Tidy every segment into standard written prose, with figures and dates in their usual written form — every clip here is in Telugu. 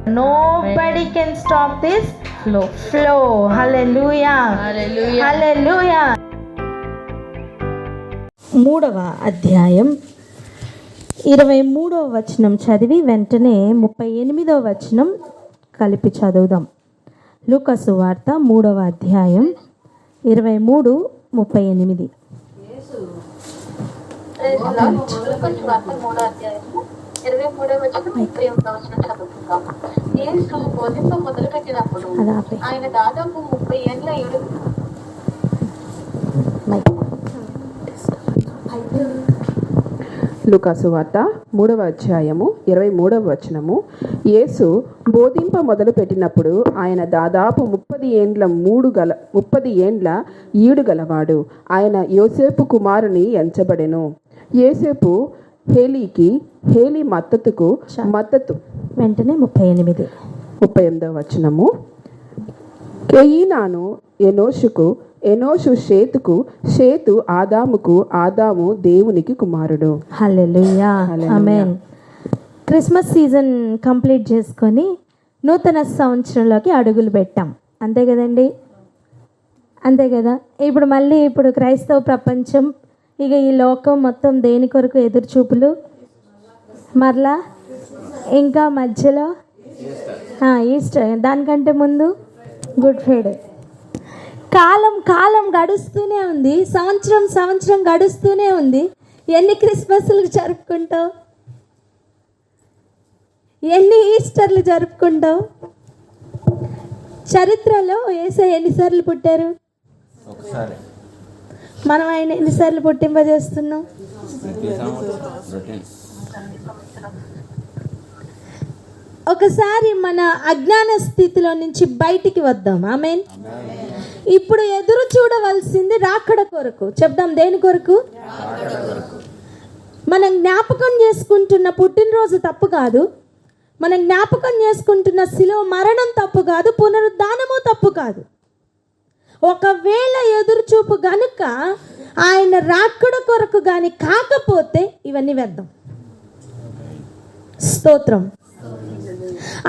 Nobody can stop this flow. Hallelujah. Hallelujah. Hallelujah. 3వ అధ్యాయం 23వ వచనం చదివి వెంటనే 38వ వచనం కలిపి చదువుదాం. లూకాసు వార్త 3వ అధ్యాయం 23-38. యేసు బోధింప మొదలుపెట్టినప్పుడు ఆయన దాదాపు 30 ఏళ్ల లూకాసు వార్త 3వ అధ్యాయము 23వ వచనము. యేసు బోధింప మొదలు పెట్టినప్పుడు ఆయన దాదాపు 30 ఏండ్ల ఈడు గలవాడు. ఆయన యోసేపు కుమారుని ఎంచబడెను. యోసేపు హేలీకి, హేలీ మత్తతుకు, మత్తతు వెంటనే 38వ వచనము. కేయినాను ఎనోషుకు, ఎనోషు షేతుకు, షేతు ఆదాముకు, ఆదాము దేవునికి కుమారుడు. హల్లెలూయా. ఆమేన్. క్రిస్మస్ సీజన్ కంప్లీట్ చేసుకొని నూతన సంవత్సరంలోకి అడుగులు పెట్టాం. అంతే కదండి, అంతే కదా. ఇప్పుడు క్రైస్తవ ప్రపంచం, ఇక ఈ లోకం మొత్తం దేని కొరకు ఎదురు చూపులు, మరలా ఇంకా మధ్యలో ఈస్టర్, దానికంటే ముందు గుడ్ ఫ్రైడే. కాలం గడుస్తూనే ఉంది, సంవత్సరం గడుస్తూనే ఉంది. ఎన్ని క్రిస్మస్లు జరుపుకుంటావు, ఎన్ని ఈస్టర్లు జరుపుకుంటావు? చరిత్రలో యేసయ్య ఎన్నిసార్లు పుట్టారు? ఒకసారి. మనం ఆయన ఎన్నిసార్లు పుట్టింపజేస్తున్నాం? ఒకసారి మన అజ్ఞాన స్థితిలో నుంచి బయటికి వద్దాం. ఆమేన్. ఇప్పుడు ఎదురు చూడవలసింది రాకడ కొరకు. చెప్దాం, దేని కొరకు? మనం జ్ఞాపకం చేసుకుంటున్న పుట్టినరోజు తప్పు కాదు, మనం జ్ఞాపకం చేసుకుంటున్న శిలువ మరణం తప్పు కాదు, పునరుద్ధానము తప్పు కాదు. ఒకవేళ ఎదురు చూపు గనుక ఆయన రాకడ కొరకు కానీ కాకపోతే ఇవన్నీ వ్యర్థం. స్తోత్రం.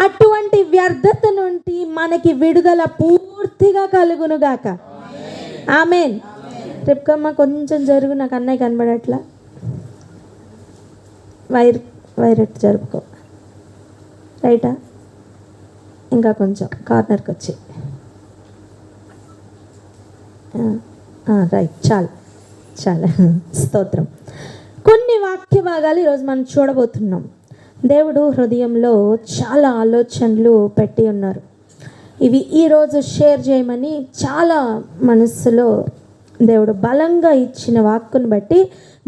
అటువంటి వ్యర్థత నుండి మనకి విడుదల పూర్తిగా కలుగునుగాక. ఆమేన్. రేపుకమ్మ కొంచెం జరుగు, నాకు అన్నయ్య కనబడట్లా. వైరెట్ జరుపుకో. రైటా? ఇంకా కొంచెం కార్నర్కి వచ్చి. రైట్, చాలు. స్తోత్రం. కొన్ని వాక్య భాగాలు ఈరోజు మనం చూడబోతున్నాం. దేవుడు హృదయంలో చాలా ఆలోచనలు పెట్టి ఉన్నారు. ఇవి ఈరోజు షేర్ చేయమని చాలా మనస్సులో దేవుడు బలంగా ఇచ్చిన వాక్కును బట్టి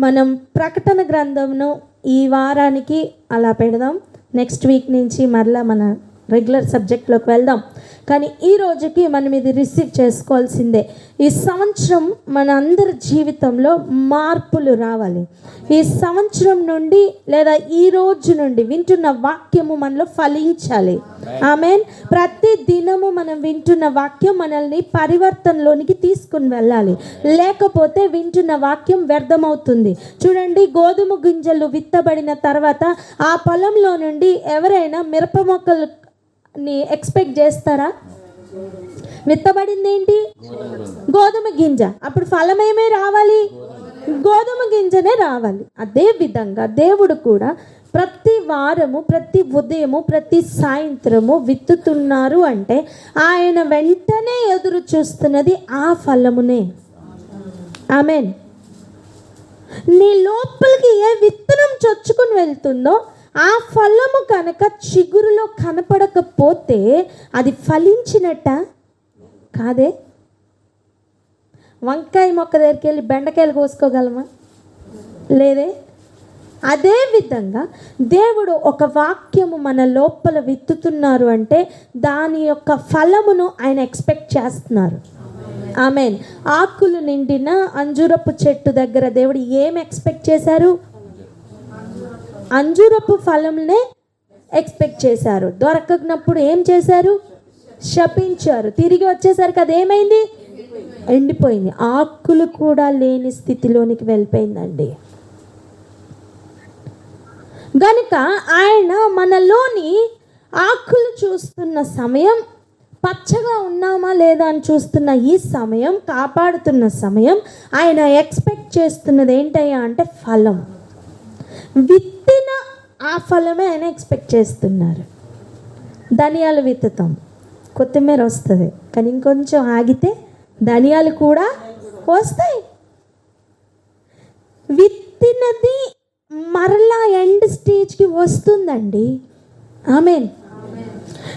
మనం ప్రకటన గ్రంథంను ఈ వారానికి అలా పెడదాం. నెక్స్ట్ వీక్ నుంచి మరలా మన రెగ్యులర్ సబ్జెక్ట్లోకి వెళ్దాం. కానీ ఈ రోజుకి మనం ఇది రిసీవ్ చేసుకోవాల్సిందే. ఈ సంవత్సరం మన అందరి జీవితంలో మార్పులు రావాలి. ఈ సంవత్సరం నుండి లేదా ఈ రోజు నుండి వింటున్న వాక్యము మనలో ఫలించాలి. ఆమేన్. ప్రతి దినము మనం వింటున్న వాక్యం మనల్ని పరివర్తనలోనికి తీసుకుని వెళ్ళాలి. లేకపోతే వింటున్న వాక్యం వ్యర్థమవుతుంది. చూడండి, గోధుమ గింజలు విత్తబడిన తర్వాత ఆ పొలంలో నుండి ఎవరైనా మిరప మొక్కల్ని ఎక్స్పెక్ట్ చేస్తారా? విత్తబడింది ఏంటి? గోధుమ గింజ. అప్పుడు ఫలం ఏమే రావాలి? గోధుమ గింజనే రావాలి. అదే విధంగా దేవుడు కూడా ప్రతి వారము, ప్రతి ఉదయము, ప్రతి సాయంత్రము విత్తుతున్నారు అంటే ఆయన వెంటనే ఎదురు చూస్తున్నది ఆ ఫలమునే. ఆమేన్. నీ లోపలికి ఏ విత్తనం చొచ్చుకుని వెళ్తుందో ఆ ఫలము కనుక చిగురులో కనపడకపోతే అది ఫలించినట్ట కాదే. వంకాయ మొక్క దగ్గరికి వెళ్ళి బెండకాయలు కోసుకోగలమా? లేదే. అదే విధంగా దేవుడు ఒక వాక్యము మన లోపల విత్తుతున్నారు అంటే దాని యొక్క ఫలమును ఆయన ఎక్స్పెక్ట్ చేస్తున్నారు. ఆమేన్. ఆకులు నిండిన అంజూరపు చెట్టు దగ్గర దేవుడు ఏం ఎక్స్పెక్ట్ చేశారు? అంజూరపు ఫలంనే ఎక్స్పెక్ట్ చేశారు. దొరకనప్పుడు ఏం చేశారు? శపించారు. తిరిగి వచ్చేసరికి అదేమైంది? ఎండిపోయింది. ఆకులు కూడా లేని స్థితిలోనికి వెళ్ళిపోయిందండి. గనుక ఆయన మనలోని ఆకులు చూస్తున్న సమయం, పచ్చగా ఉన్నామా లేదా అని చూస్తున్న ఈ సమయం, కాపాడుతున్న సమయం, ఆయన ఎక్స్పెక్ట్ చేస్తున్నది ఏంటయ్యా అంటే ఫలం. విత్తిన ఆ ఫలమే ఆయన ఎక్స్పెక్ట్ చేస్తున్నారు. ధనియాలు విత్తుతాం, కొత్తిమీర వస్తుంది, కానీ ఇంకొంచెం ఆగితే ధనియాలు కూడా వస్తాయి. విత్తినది మరలా ఎండ్ స్టేజ్కి వస్తుందండి. ఆమేన్.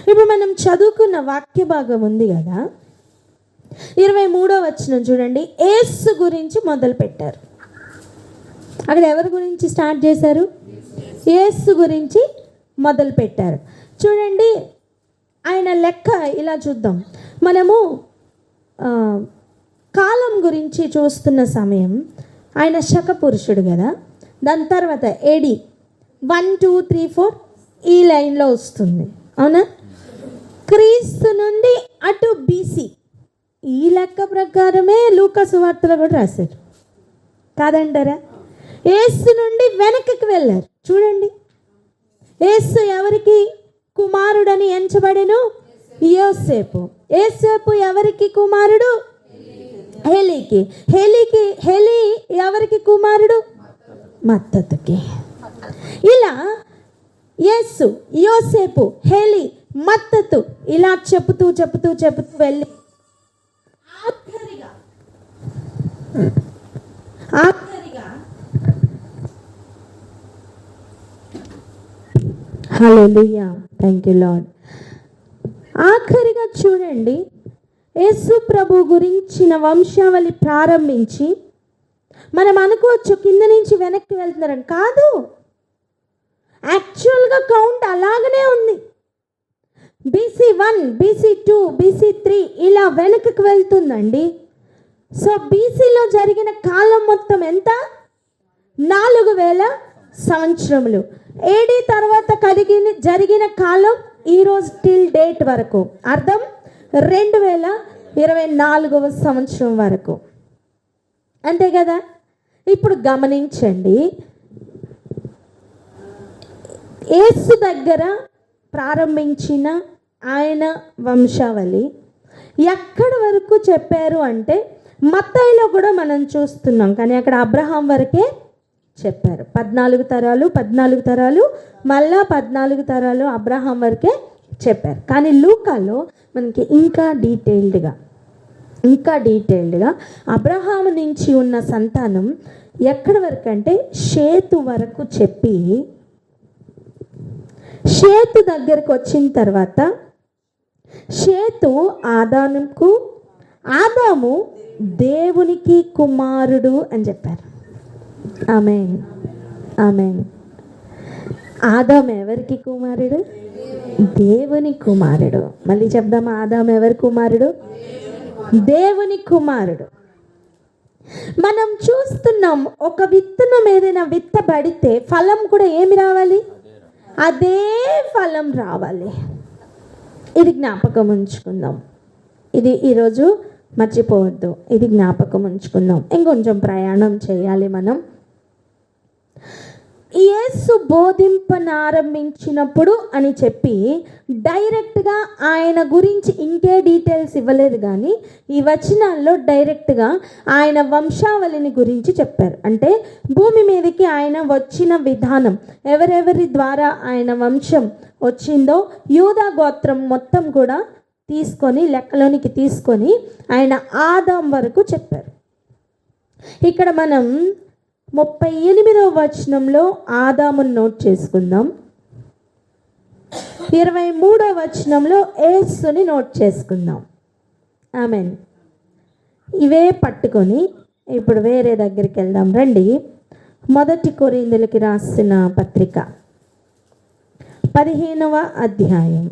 ఇప్పుడు మనం చదువుకున్న వాక్య భాగం ఉంది కదా, 23వ వచనం చూడండి. యేసు గురించి మొదలు పెట్టారు. అక్కడ ఎవరి గురించి స్టార్ట్ చేశారు? యేసు గురించి మొదలు పెట్టారు. చూడండి, ఆయన లెక్క ఇలా చూద్దాం. మనము కాలం గురించి చూస్తున్న సమయం, ఆయన శక పురుషుడు కదా. దాని తర్వాత ఏడి 1 2 3 4 ఈ లైన్లో వస్తుంది, అవునా? క్రీస్తు నుండి అటు బీసీ, ఈ లెక్క ప్రకారమే లూకా సువార్తలో కూడా రాశారు, కాదంటారా? యేసు నుండి వెనక్కి వెళ్ళారు. చూడండి, యేసు ఎవరికి కుమారుడని ఎంచబడెను? యోసేపు. యోసేపు ఎవరికి కుమారుడు? హేలీకి. హేలీ ఎవరికి కుమారుడు? మత్తతుకి. ఇలా యేసు, యోసేపు, హేలీ, మత్తతు ఇలా చెబుతూ వెళ్ళి ఆఖరిగా హల్లెలూయా, థ్యాంక్ యూ లార్డ్. ఆఖరిగా చూడండి, యేసు ప్రభు గురించిన వంశావళి ప్రారంభించి, మనం అనుకోవచ్చు కింద నుంచి వెనక్కి వెళ్తున్నారని. కాదు, యాక్చువల్గా కౌంట్ అలాగనే ఉంది. BC 1, BC 2, BC 3 ఇలా వెనక్కి వెళ్తుందండి. సో బీసీలో జరిగిన కాలం మొత్తం ఎంత? 4000 సంవత్సరములు. ఏడీ తర్వాత జరిగిన కాలం ఈరోజు టిల్ డేట్ వరకు, అర్థం 2024వ సంవత్సరం వరకు, అంతే కదా. ఇప్పుడు గమనించండి, యేసు దగ్గర ప్రారంభించిన ఆయన వంశావళి ఎక్కడి వరకు చెప్పారు అంటే, మత్తయిలో కూడా మనం చూస్తున్నాం, కానీ అక్కడ అబ్రహాం వరకే చెప్పారు. 14 తరాలు మళ్ళా 14 తరాలు అబ్రహాం వరకే చెప్పారు. కానీ లూకాలో మనకి ఇంకా డీటెయిల్డ్గా అబ్రహాము నుంచి ఉన్న సంతానం ఎక్కడి వరకు అంటే షేతు వరకు చెప్పి, షేతు దగ్గరకు వచ్చిన తర్వాత షేతు ఆదాము దేవునికి కుమారుడు అని చెప్పారు. ఆమేన్. ఆదాము ఎవరికి కుమారుడు? దేవుని కుమారుడు. మళ్ళీ చెప్దామా, ఆదాము ఎవరి కుమారుడు? దేవుని కుమారుడు. మనం చూస్తున్నాం, ఒక విత్తనం ఏదైనా విత్తబడితే ఫలం కూడా ఏమి రావాలి? అదే ఫలం రావాలి. ఇది జ్ఞాపకం ఉంచుకుందాం. ఇది ఈరోజు మర్చిపోవద్దు, ఇది జ్ఞాపకం ఉంచుకుందాం. ఇంకొంచెం ప్రయాణం చేయాలి మనం. యేసు బోధింపనారంభించినప్పుడు అని చెప్పి డైరెక్ట్గా ఆయన గురించి ఇంకే డీటెయిల్స్ ఇవ్వలేదు, కానీ ఈ వచనాల్లో డైరెక్ట్గా ఆయన వంశావళిని గురించి చెప్పారు. అంటే భూమి మీదకి ఆయన వచ్చిన విధానం, ఎవరెవరి ద్వారా ఆయన వంశం వచ్చిందో యూదా గోత్రం మొత్తం కూడా లెక్కలోనికి తీసుకొని ఆయన ఆదాం వరకు చెప్పారు. ఇక్కడ మనం 38వ వచనంలో ఆదామును నోట్ చేసుకుందాం. 23వ వచనంలో యేసుని నోట్ చేసుకుందాం. ఆమేన్. ఇవే పట్టుకొని ఇప్పుడు వేరే దగ్గరికి వెళ్దాం రండి. 1 కొరింథీయులకు రాసిన పత్రిక 15వ అధ్యాయం.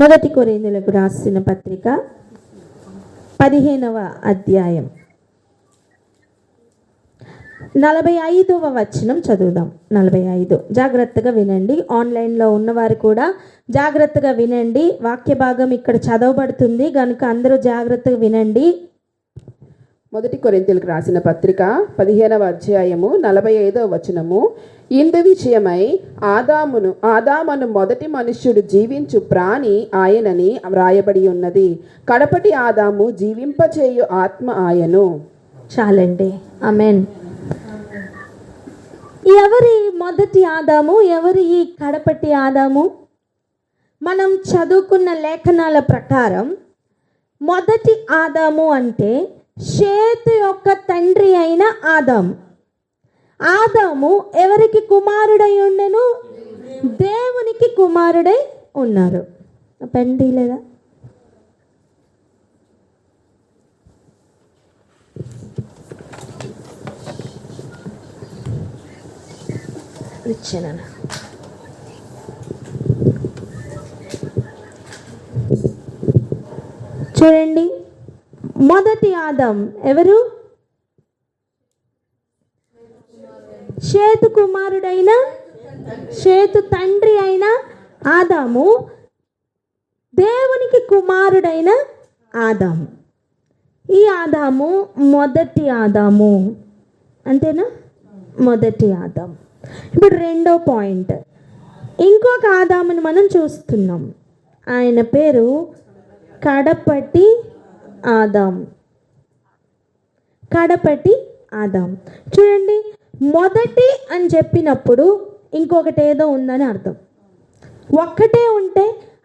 1 కొరింథీయులకు రాసిన పత్రిక 15వ అధ్యాయం 45వ వచనం చదువుదాం. 45. జాగ్రత్తగా వినండి. ఆన్లైన్లో ఉన్నవారు కూడా జాగ్రత్తగా వినండి. వాక్య భాగం ఇక్కడ చదవబడుతుంది కనుక అందరూ జాగ్రత్తగా వినండి. మొదటి కొరింథీయులకు రాసిన పత్రిక 15వ అధ్యాయము 45వ వచనము. ఇందు విషయమై ఆదామను మొదటి మనుష్యుడు జీవించు ప్రాణి ఆయనని వ్రాయబడి ఉన్నది. కడపటి ఆదాము జీవింపచేయు ఆత్మ ఆయను. చాలండి. ఆమేన్. ఎవరి మొదటి ఆదాము, ఎవరి ఈ కడపటి ఆదాము? మనం చదువుకున్న లేఖనాల ప్రకారం మొదటి ఆదాము అంటే షేతు యొక్క తండ్రి అయిన ఆదాము. ఆదాము ఎవరికి కుమారుడై ఉండెను? దేవునికి కుమారుడై ఉన్నారు. పెండి లేదా? ఇచ్చాను. చూడండి, మొదటి ఆదాం ఎవరు? షేతు కుమారుడైన, షేతు తండ్రి అయిన ఆదాము దేవునికి కుమారుడైన ఆదాము. ఈ ఆదాము మొదటి ఆదాము, అంతేనా? మొదటి ఆదాము. ఇప్పుడు రెండో పాయింట్, ఇంకొక ఆదాముని మనం చూస్తున్నాం. ఆయన పేరు కడపటి ఆదాం. కడపటి ఆదాం. చూడండి, మొదటి అని చెప్పినప్పుడు ఇంకొకటి ఏదో ఉందని అర్థం. ఒక్కటే ఉంటే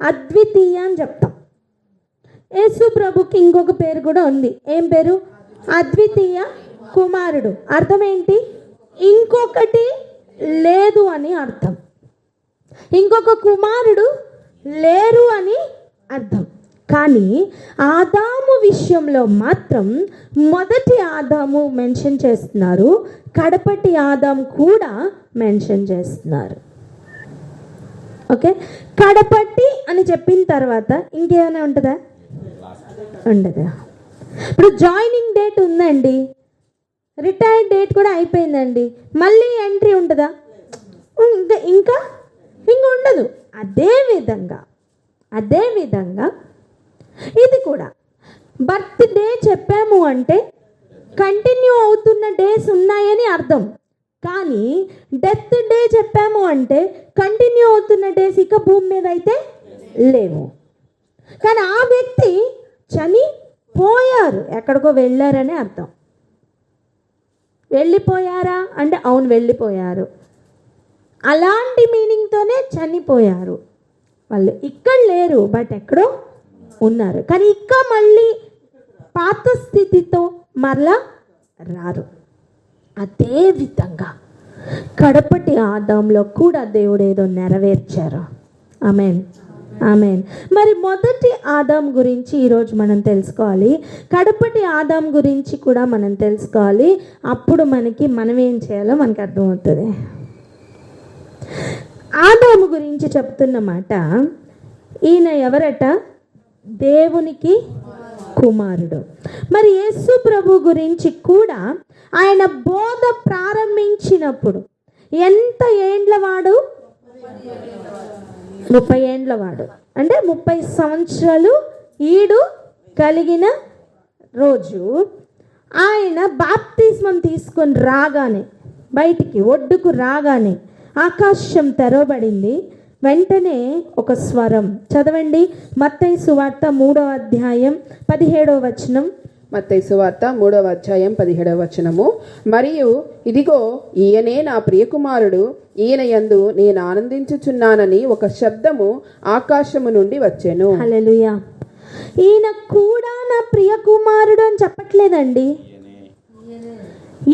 అద్వితీయ అని చెప్తాం. యేసు ప్రభుకి ఇంకొక పేరు కూడా ఉంది. ఏం పేరు? అద్వితీయ కుమారుడు. అర్థం ఏంటి? ఇంకొకటి లేదు అని అర్థం. ఇంకొక కుమారుడు లేరు అని అర్థం. కానీ ఆదాము విషయంలో మాత్రం మొదటి ఆదాము మెన్షన్ చేస్తున్నారు, కడపటి ఆదాం కూడా మెన్షన్ చేస్తున్నారు. ఓకే, కడపటి అని చెప్పిన తర్వాత ఇంకేమైనా ఉంటుందా? ఉండదు. ఇప్పుడు జాయినింగ్ డేట్ ఉందండి, రిటైర్డ్ డేట్ కూడా అయిపోయిందండి, మళ్ళీ ఎంట్రీ ఉంటుందా? ఇంకా ఉండదు. అదే విధంగా ఇది కూడా బర్త్డే చెప్పాము అంటే కంటిన్యూ అవుతున్న డేస్ ఉన్నాయని అర్థం. కానీ డెత్ డే చెప్పాము అంటే కంటిన్యూ అవుతున్న డేస్ ఇక భూమి మీద అయితే లేవు. కానీ ఆ వ్యక్తి చనిపోయారు, ఎక్కడికో వెళ్ళారని అర్థం. వెళ్ళిపోయారా అంటే అవును వెళ్ళిపోయారు, అలాంటి మీనింగ్తోనే చనిపోయారు. వాళ్ళు ఇక్కడ లేరు, బట్ ఎక్కడో ఉన్నారు. కానీ ఇక మళ్ళీ పాత స్థితితో మరలా రారు. అదే విధంగా కడపటి ఆదాంలో కూడా దేవుడు ఏదో నెరవేర్చారు. ఆమేన్, ఆమేన్. మరి మొదటి ఆదాం గురించి ఈరోజు మనం తెలుసుకోవాలి, కడపటి ఆదాం గురించి కూడా మనం తెలుసుకోవాలి. అప్పుడు మనం ఏం చేయాలో మనకు అర్థమవుతుంది. ఆదాము గురించి చెప్తున్న మాట, ఈయన ఎవరట? దేవునికి కుమారుడు. మరి యేసు ప్రభు గురించి కూడా ఆయన బోధ ప్రారంభించినప్పుడు ఎంత ఏండ్లవాడు? 30 ఏండ్లవాడు. అంటే 30 సంవత్సరాలు ఈడు కలిగిన రోజు ఆయన బాప్తిస్మం తీసుకొని రాగానే, బయటికి ఒడ్డుకు రాగానే ఆకాశం తెరవబడింది. వెంటనే ఒక స్వరం. చదవండి, మత్తయి సువార్త 3వ అధ్యాయం 17వ వచనం. మత్తయి సువార్త 3వ అధ్యాయం 17వ వచనము. మరియు ఇదిగో ఈయనే నా ప్రియకుమారుడు, ఈయన యందు నేను ఆనందించుచున్నానని ఒక శబ్దము ఆకాశము నుండి వచ్చెను. హల్లెలూయా. ఈయన కూడా నా ప్రియకుమారుడు అని చెప్పట్లేదండి,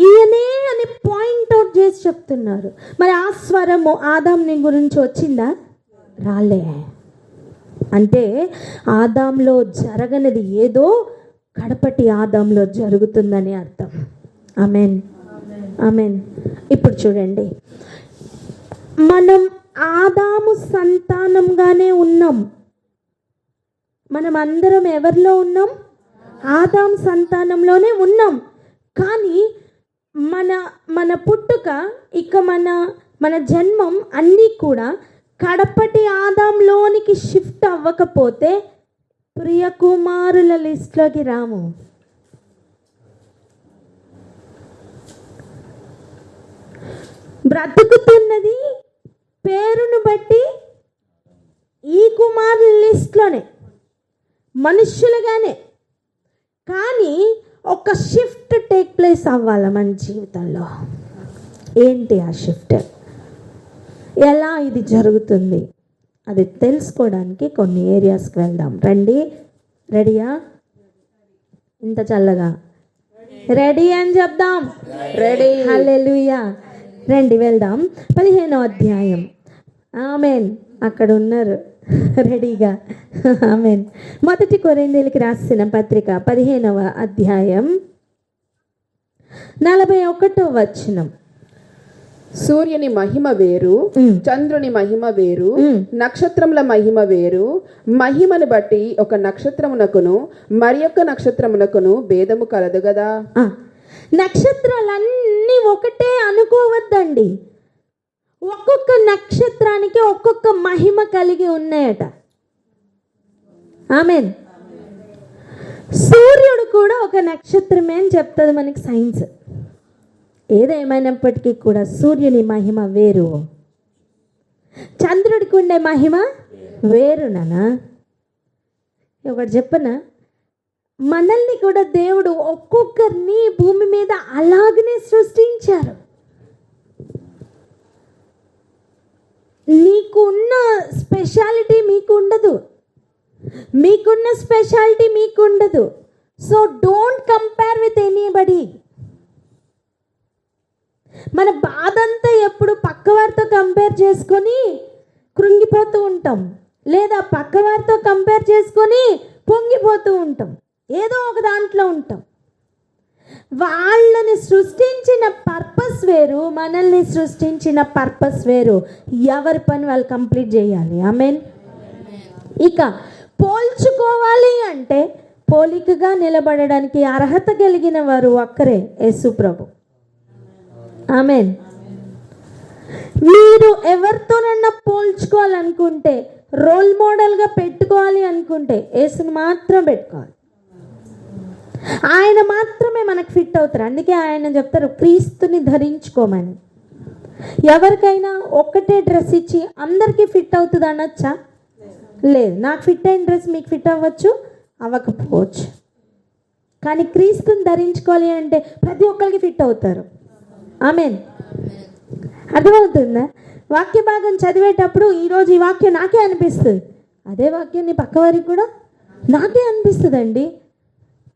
ఈయనే అని పాయింట్ అవుట్ చేసి చెప్తున్నారు. మరి ఆ స్వరము ఆదాంని గురించి వచ్చిందా? రాలే. అంటే ఆదాంలో జరగనిది ఏదో కడపటి ఆదాంలో జరుగుతుందని అర్థం. ఆమేన్, ఆమేన్. ఇప్పుడు చూడండి, మనం ఆదాము సంతానంగానే ఉన్నాం. మనం అందరం ఎవరిలో ఉన్నాం? ఆదాం సంతానంలోనే ఉన్నాం. కానీ మన పుట్టుక, ఇక మన జన్మం అన్నీ కూడా కడపటి ఆదాంలోనికి షిఫ్ట్ అవ్వకపోతే ప్రియకుమారుల లిస్టులోకి రాము. బ్రతుకుతున్నది పేరును బట్టి ఈ కుమారుల లిస్ట్లోనే, మనుష్యులుగానే. కానీ ఒక షిఫ్ట్ టేక్ ప్లేస్ అవ్వాలి మన జీవితంలో. ఏంటి ఆ షిఫ్ట్? ఎలా ఇది జరుగుతుంది? అది తెలుసుకోవడానికి కొన్ని ఏరియాస్కి వెళ్దాం. రండి. రెడీయా? ఇంత చల్లగా రెడీ అని చెప్దాం. రెడీ. హల్లెలూయా. రండి వెళ్దాం. 15వ అధ్యాయం. ఆమెన్. అక్కడ ఉన్నారు రెడీగా. ఆమెన్. మొదటి కొరింథీయులకు రాసిన పత్రిక 15వ అధ్యాయం 41వ వచనం. సూర్యుని మహిమ వేరు, చంద్రుని మహిమ వేరు, నక్షత్రముల మహిమ వేరు. మహిమను బట్టి ఒక నక్షత్రమునకును మరి యొక్క నక్షత్రమునకును భేదము కలదు కదా. నక్షత్రాలన్నీ ఒకటే అనుకోవద్దండి. ఒక్కొక్క నక్షత్రానికి ఒక్కొక్క మహిమ కలిగి ఉన్నాయట. ఆమెన్. సూర్యుడు కూడా ఒక నక్షత్రమే అని చెప్తుంది మనకి సైన్స్. ఏదేమైనప్పటికీ కూడా సూర్యుని మహిమ వేరు, చంద్రుడికి ఉండే మహిమ వేరునా. ఒకటి చెప్పనా, మనల్ని కూడా దేవుడు ఒక్కొక్కరిని భూమి మీద అలాగనే సృష్టించారు. నీకున్న స్పెషాలిటీ మీకు ఉండదు, మీకున్న స్పెషాలిటీ మీకు ఉండదు. So don't compare with anybody. మన బాధ అంతా ఎప్పుడు పక్కవారితో కంపేర్ చేసుకొని కృంగిపోతూ ఉంటాం, లేదా పక్కవారితో కంపేర్ చేసుకొని పొంగిపోతూ ఉంటాం. ఏదో ఒక దాంట్లో ఉంటాం. వాళ్ళని సృష్టించిన పర్పస్ వేరు, మనల్ని సృష్టించిన పర్పస్ వేరు. ఎవరి పని వాళ్ళు కంప్లీట్ చేయాలి. ఆమెన్. ఇక పోల్చుకోవాలి అంటే పోలికగా నిలబడడానికి అర్హత కలిగిన వారు ఒక్కరే, యేసు ప్రభు. ఆమెన్. మీరు ఎవరితోనన్నా పోల్చుకోవాలనుకుంటే, రోల్ మోడల్గా పెట్టుకోవాలి అనుకుంటే యేసుని మాత్రం పెట్టుకోవాలి. ఆయన మాత్రమే మనకు ఫిట్ అవుతారు. అందుకే ఆయన చెప్తారు క్రీస్తుని ధరించుకోమని. ఎవరికైనా ఒక్కటే డ్రెస్ ఇచ్చి అందరికీ ఫిట్ అవుతుంది అనొచ్చా? లేదు. నాకు ఫిట్ అయిన డ్రెస్ మీకు ఫిట్ అవ్వచ్చు, అవ్వకపోవచ్చు. కానీ క్రీస్తుని ధరించుకోవాలి అంటే ప్రతి ఒక్కరికి ఫిట్ అవుతారు. ఆమెన్. అర్థమవుతుందా? వాక్య భాగం చదివేటప్పుడు ఈరోజు ఈ వాక్యం నాకే అనిపిస్తుంది, అదే వాక్యం నీ పక్కవారికి కూడా నాకే అనిపిస్తుందండి.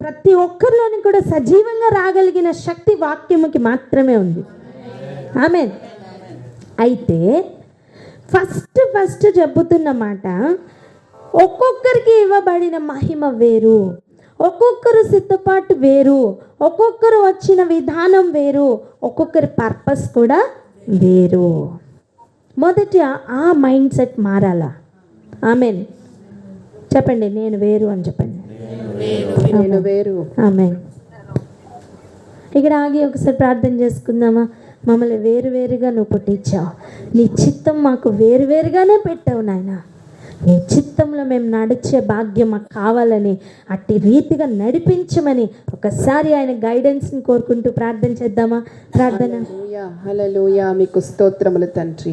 ప్రతి ఒక్కరిలోని కూడా సజీవంగా రాగలిగిన శక్తి వాక్యముకి మాత్రమే ఉంది. ఆమెన్. అయితే ఫస్ట్ చెబుతున్న మాట, ఒక్కొక్కరికి ఇవ్వబడిన మహిమ వేరు, ఒక్కొక్కరు సిద్ధపాటు వేరు, ఒక్కొక్కరు వచ్చిన విధానం వేరు, ఒక్కొక్కరి పర్పస్ కూడా వేరు. మొదట ఆ మైండ్ సెట్ మారాలా. ఆమెన్. చెప్పండి, నేను వేరు అని చెప్పండి. నేను వేరు. ఆమెన్. ఇక్కడ ఆగి ఒకసారి ప్రార్థన చేసుకుందామా? మమ్మల్ని వేరువేరుగా నువ్వు పుట్టించావు, నీ చిత్తం మాకు వేరువేరుగానే పెట్టావు నాయన. నీ చిత్తంలో మేము నడిచే భాగ్యం మాకు కావాలని, అట్టి రీతిగా నడిపించమని ఒకసారి ఆయన గైడెన్స్ని కోరుకుంటూ ప్రార్థన చేద్దామా? ప్రార్థన. హల్లెలూయా. మీకు స్తోత్రములు తండ్రి,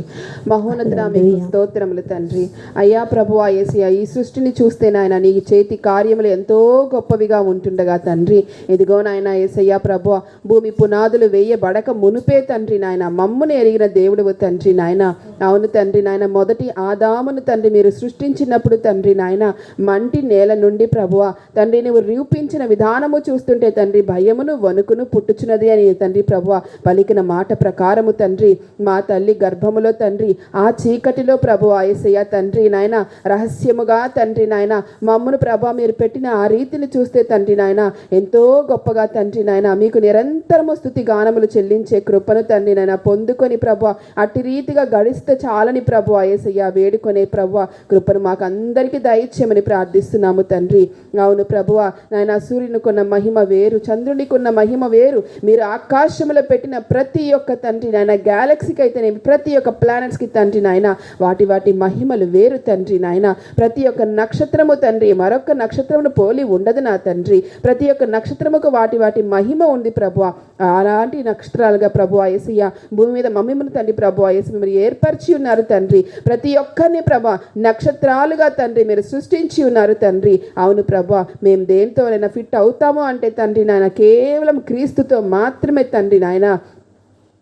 మహోన్నతుడా మీకు స్తోత్రములు తండ్రి. అయ్యా ప్రభువా యేసయ్యా, ఈ సృష్టిని చూస్తే నాయన నీ చేతి కార్యములు ఎంతో గొప్పవిగా ఉంటుండగా తండ్రి, ఇదిగో నాయన యేసయ్యా ప్రభువా, భూమి పునాదులు వేయబడక మునుపే తండ్రి నాయన మమ్మును ఎరిగిన దేవుడు తండ్రి నాయన. అవును తండ్రి నాయన, మొదటి ఆదామును తండ్రి మీరు సృష్టించినప్పుడు తండ్రి నాయన మంటి నేల నుండి ప్రభువా తండ్రి నువ్వు రూపించిన విధానము చూస్తుంటే తండ్రి భయమును వణుకును పుట్టుచున్నది అని తండ్రి ప్రభువా పలికిన మాట ప్రకారము తండ్రి మా తల్లి గర్భములో తండ్రి ఆ చీకటిలో ప్రభువా యేసయ్య తండ్రి నాయన రహస్యముగా తండ్రి నాయన మమ్మును ప్రభా మీరు పెట్టిన ఆ రీతిని చూస్తే తండ్రి నాయన ఎంతో గొప్పగా తండ్రి నాయన మీకు నిరంతరము స్తుతి గానములు చెల్లించే కృపను తండ్రి నాయన పొందుకొని ప్రభువా అట్టి రీతిగా గడిస్తే చాలని ప్రభువా యేసయ్య వేడుకొనే ప్రభువా కృపను మాకు అందరికీ దయచేయమని ప్రార్థిస్తున్నాము తండ్రి. అవును ప్రభువా నాయన సూర్యునికున్న మహిమ వేరు, చంద్రునికున్న మహిమ వేరు. మీరు ఆకాశంలో పెట్టిన ప్రతి ఒక్క తండ్రి నాయన గ్యాలక్సీకి అయితేనేమి ప్రతి ఒక్క ప్లానెట్స్కి తండ్రి నాయన వాటి మహిమలు వేరు తండ్రి నాయన. ప్రతి ఒక్క నక్షత్రము తండ్రి మరొక నక్షత్రమును పోలి ఉండదు నా తండ్రి. ప్రతి ఒక్క నక్షత్రముకు వాటి మహిమ ఉంది ప్రభువా. అలాంటి నక్షత్రాలుగా ప్రభు యేసయ్య భూమి మీద మమ్మల్ని తండ్రి ప్రభు యేసు మీరు ఏర్పరిచి ఉన్నారు తండ్రి. ప్రతి ఒక్కరిని ప్రభా నక్షత్రాలుగా తండ్రి మీరు సృష్టించి ఉన్నారు తండ్రి. అవును ప్రభా, మేము దేనితోనైనా ఫిట్ అవుతాము అంటే తండ్రి నాయన కేవలం క్రీస్తుతో మాత్రమే తండ్రి నాయన,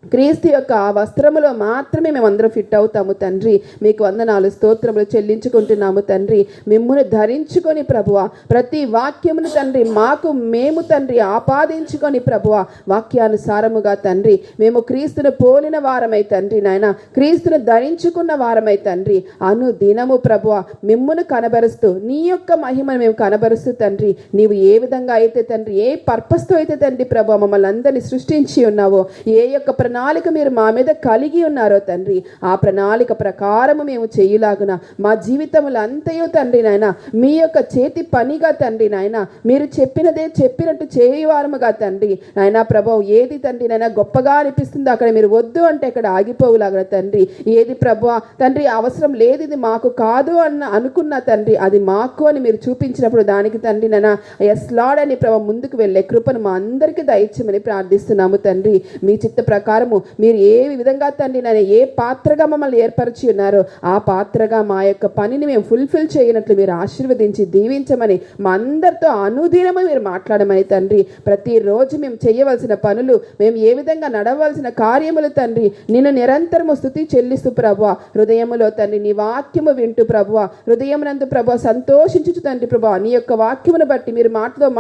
క్రీస్తు యొక్క ఆ వస్త్రములో మాత్రమే మేమందరం ఫిట్ అవుతాము తండ్రి. మీకు వందనాలు స్తోత్రములు చెల్లించుకుంటున్నాము తండ్రి. మిమ్మును ధరించుకొని ప్రభువ ప్రతి వాక్యమును తండ్రి మాకు మేము తండ్రి ఆపాదించుకొని ప్రభువ వాక్యానుసారముగా తండ్రి మేము క్రీస్తును పోలిన వారమై తండ్రి నాయన, క్రీస్తును ధరించుకున్న వారమై తండ్రి అనుదినము ప్రభువ మిమ్మును కనబరుస్తూ నీ యొక్క మహిమను మేము కనబరుస్తూ తండ్రి, నీవు ఏ విధంగా అయితే తండ్రి ఏ పర్పస్తో అయితే తండ్రి ప్రభువ మమ్మల్ని అందరినీ సృష్టించి ఉన్నావో, ఏ యొక్క ప్రణాళిక మీరు మా మీద కలిగి ఉన్నారో తండ్రి, ఆ ప్రణాళిక ప్రకారము మేము చేయులాగున మా జీవితములు అంతయో తండ్రి నాయన మీ యొక్క చేతి పనిగా తండ్రి నాయన మీరు చెప్పినదే చెప్పినట్టు చేయువారముగా తండ్రి నాయన ప్రభు, ఏది తండ్రి నాయన గొప్పగా అనిపిస్తుందో అక్కడ మీరు వద్దు అంటే అక్కడ ఆగిపోవులాగా తండ్రి, ఏది ప్రభు తండ్రి అవసరం లేదు ఇది మాకు కాదు అనుకున్న తండ్రి అది మాకు అని మీరు చూపించినప్పుడు దానికి తండ్రి నాయన ఎస్ లార్డ్ అని ప్రభు ముందుకు వెళ్ళే కృపను మా అందరికీ దయచేయమని ప్రార్థిస్తున్నాము తండ్రి. మీ చిత్త ప్రకారము మీరు ఏ విధంగా తండ్రి నాయన ఏ పాత్రగా మమ్మల్ని ఏర్పరిచి ఉన్నారో ఆ పాత్రగా మా యొక్క పనిని మేము ఫుల్ఫిల్ చేయనట్లు మీరు ఆశీర్వదించి దీవించమని మా అందరితో అనుదినము మీరు మాట్లాడమని తండ్రి. ప్రతిరోజు మేము చేయవలసిన పనులు, మేము ఏ విధంగా నడవలసిన కార్యములు తండ్రి నిన్ను నిరంతరము స్తుతి చెల్లిస్తూ ప్రభువా హృదయములో తండ్రి నీ వాక్యము వింటూ ప్రభువా హృదయమునందు ప్రభువా సంతోషించు తండ్రి ప్రభువా నీ యొక్క వాక్యమును బట్టి మీరు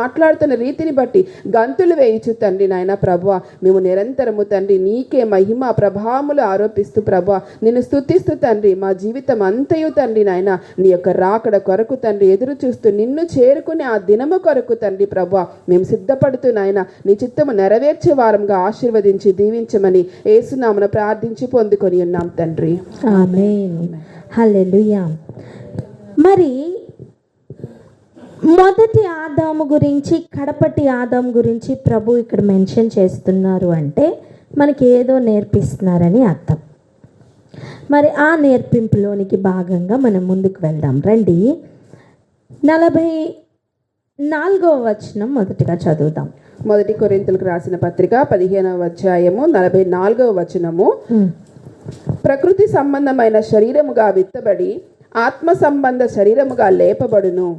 మాట్లాడుతున్న రీతిని బట్టి గంతులు వేయించు తండ్రి నాయన ప్రభువా మేము నిరంతరము తండ్రి నీకే మహిమ ప్రభావములు ఆరోపిస్తూ ప్రభా నిన్ను స్తుతిస్తూ తండ్రి మా జీవితం అంతయు తండ్రి నాయన నీ యొక్క రాకడ కొరకు తండ్రి ఎదురు చూస్తూ నిన్ను చేరుకునే ఆ దినము కొరకు తండ్రి ప్రభా మేము సిద్ధపడుతూ నాయన నీ చిత్తము నెరవేర్చే వారంగా ఆశీర్వదించి దీవించమని యేసునామమున ప్రార్థించి పొందుకొని ఉన్నాం తండ్రి. ఆమేన్. హల్లెలూయా. మరి మొదటి ఆదాము గురించి కడపటి ఆదాము గురించి ప్రభు ఇక్కడ మెన్షన్ చేస్తున్నారు అంటే మనకి ఏదో నేర్పిస్తున్నారని అర్థం. మరి ఆ నేర్పింపులోనికి భాగంగా మనం ముందుకు వెళ్దాం రండి. 44వ వచనం మొదటిగా చదువుదాం. మొదటి కొరింథీయులకు రాసిన పత్రిక 15వ అధ్యాయము 44వ వచనము. ప్రకృతి సంబంధమైన శరీరముగా విత్తబడి ఆత్మ సంబంధ శరీరముగా లేపబడును.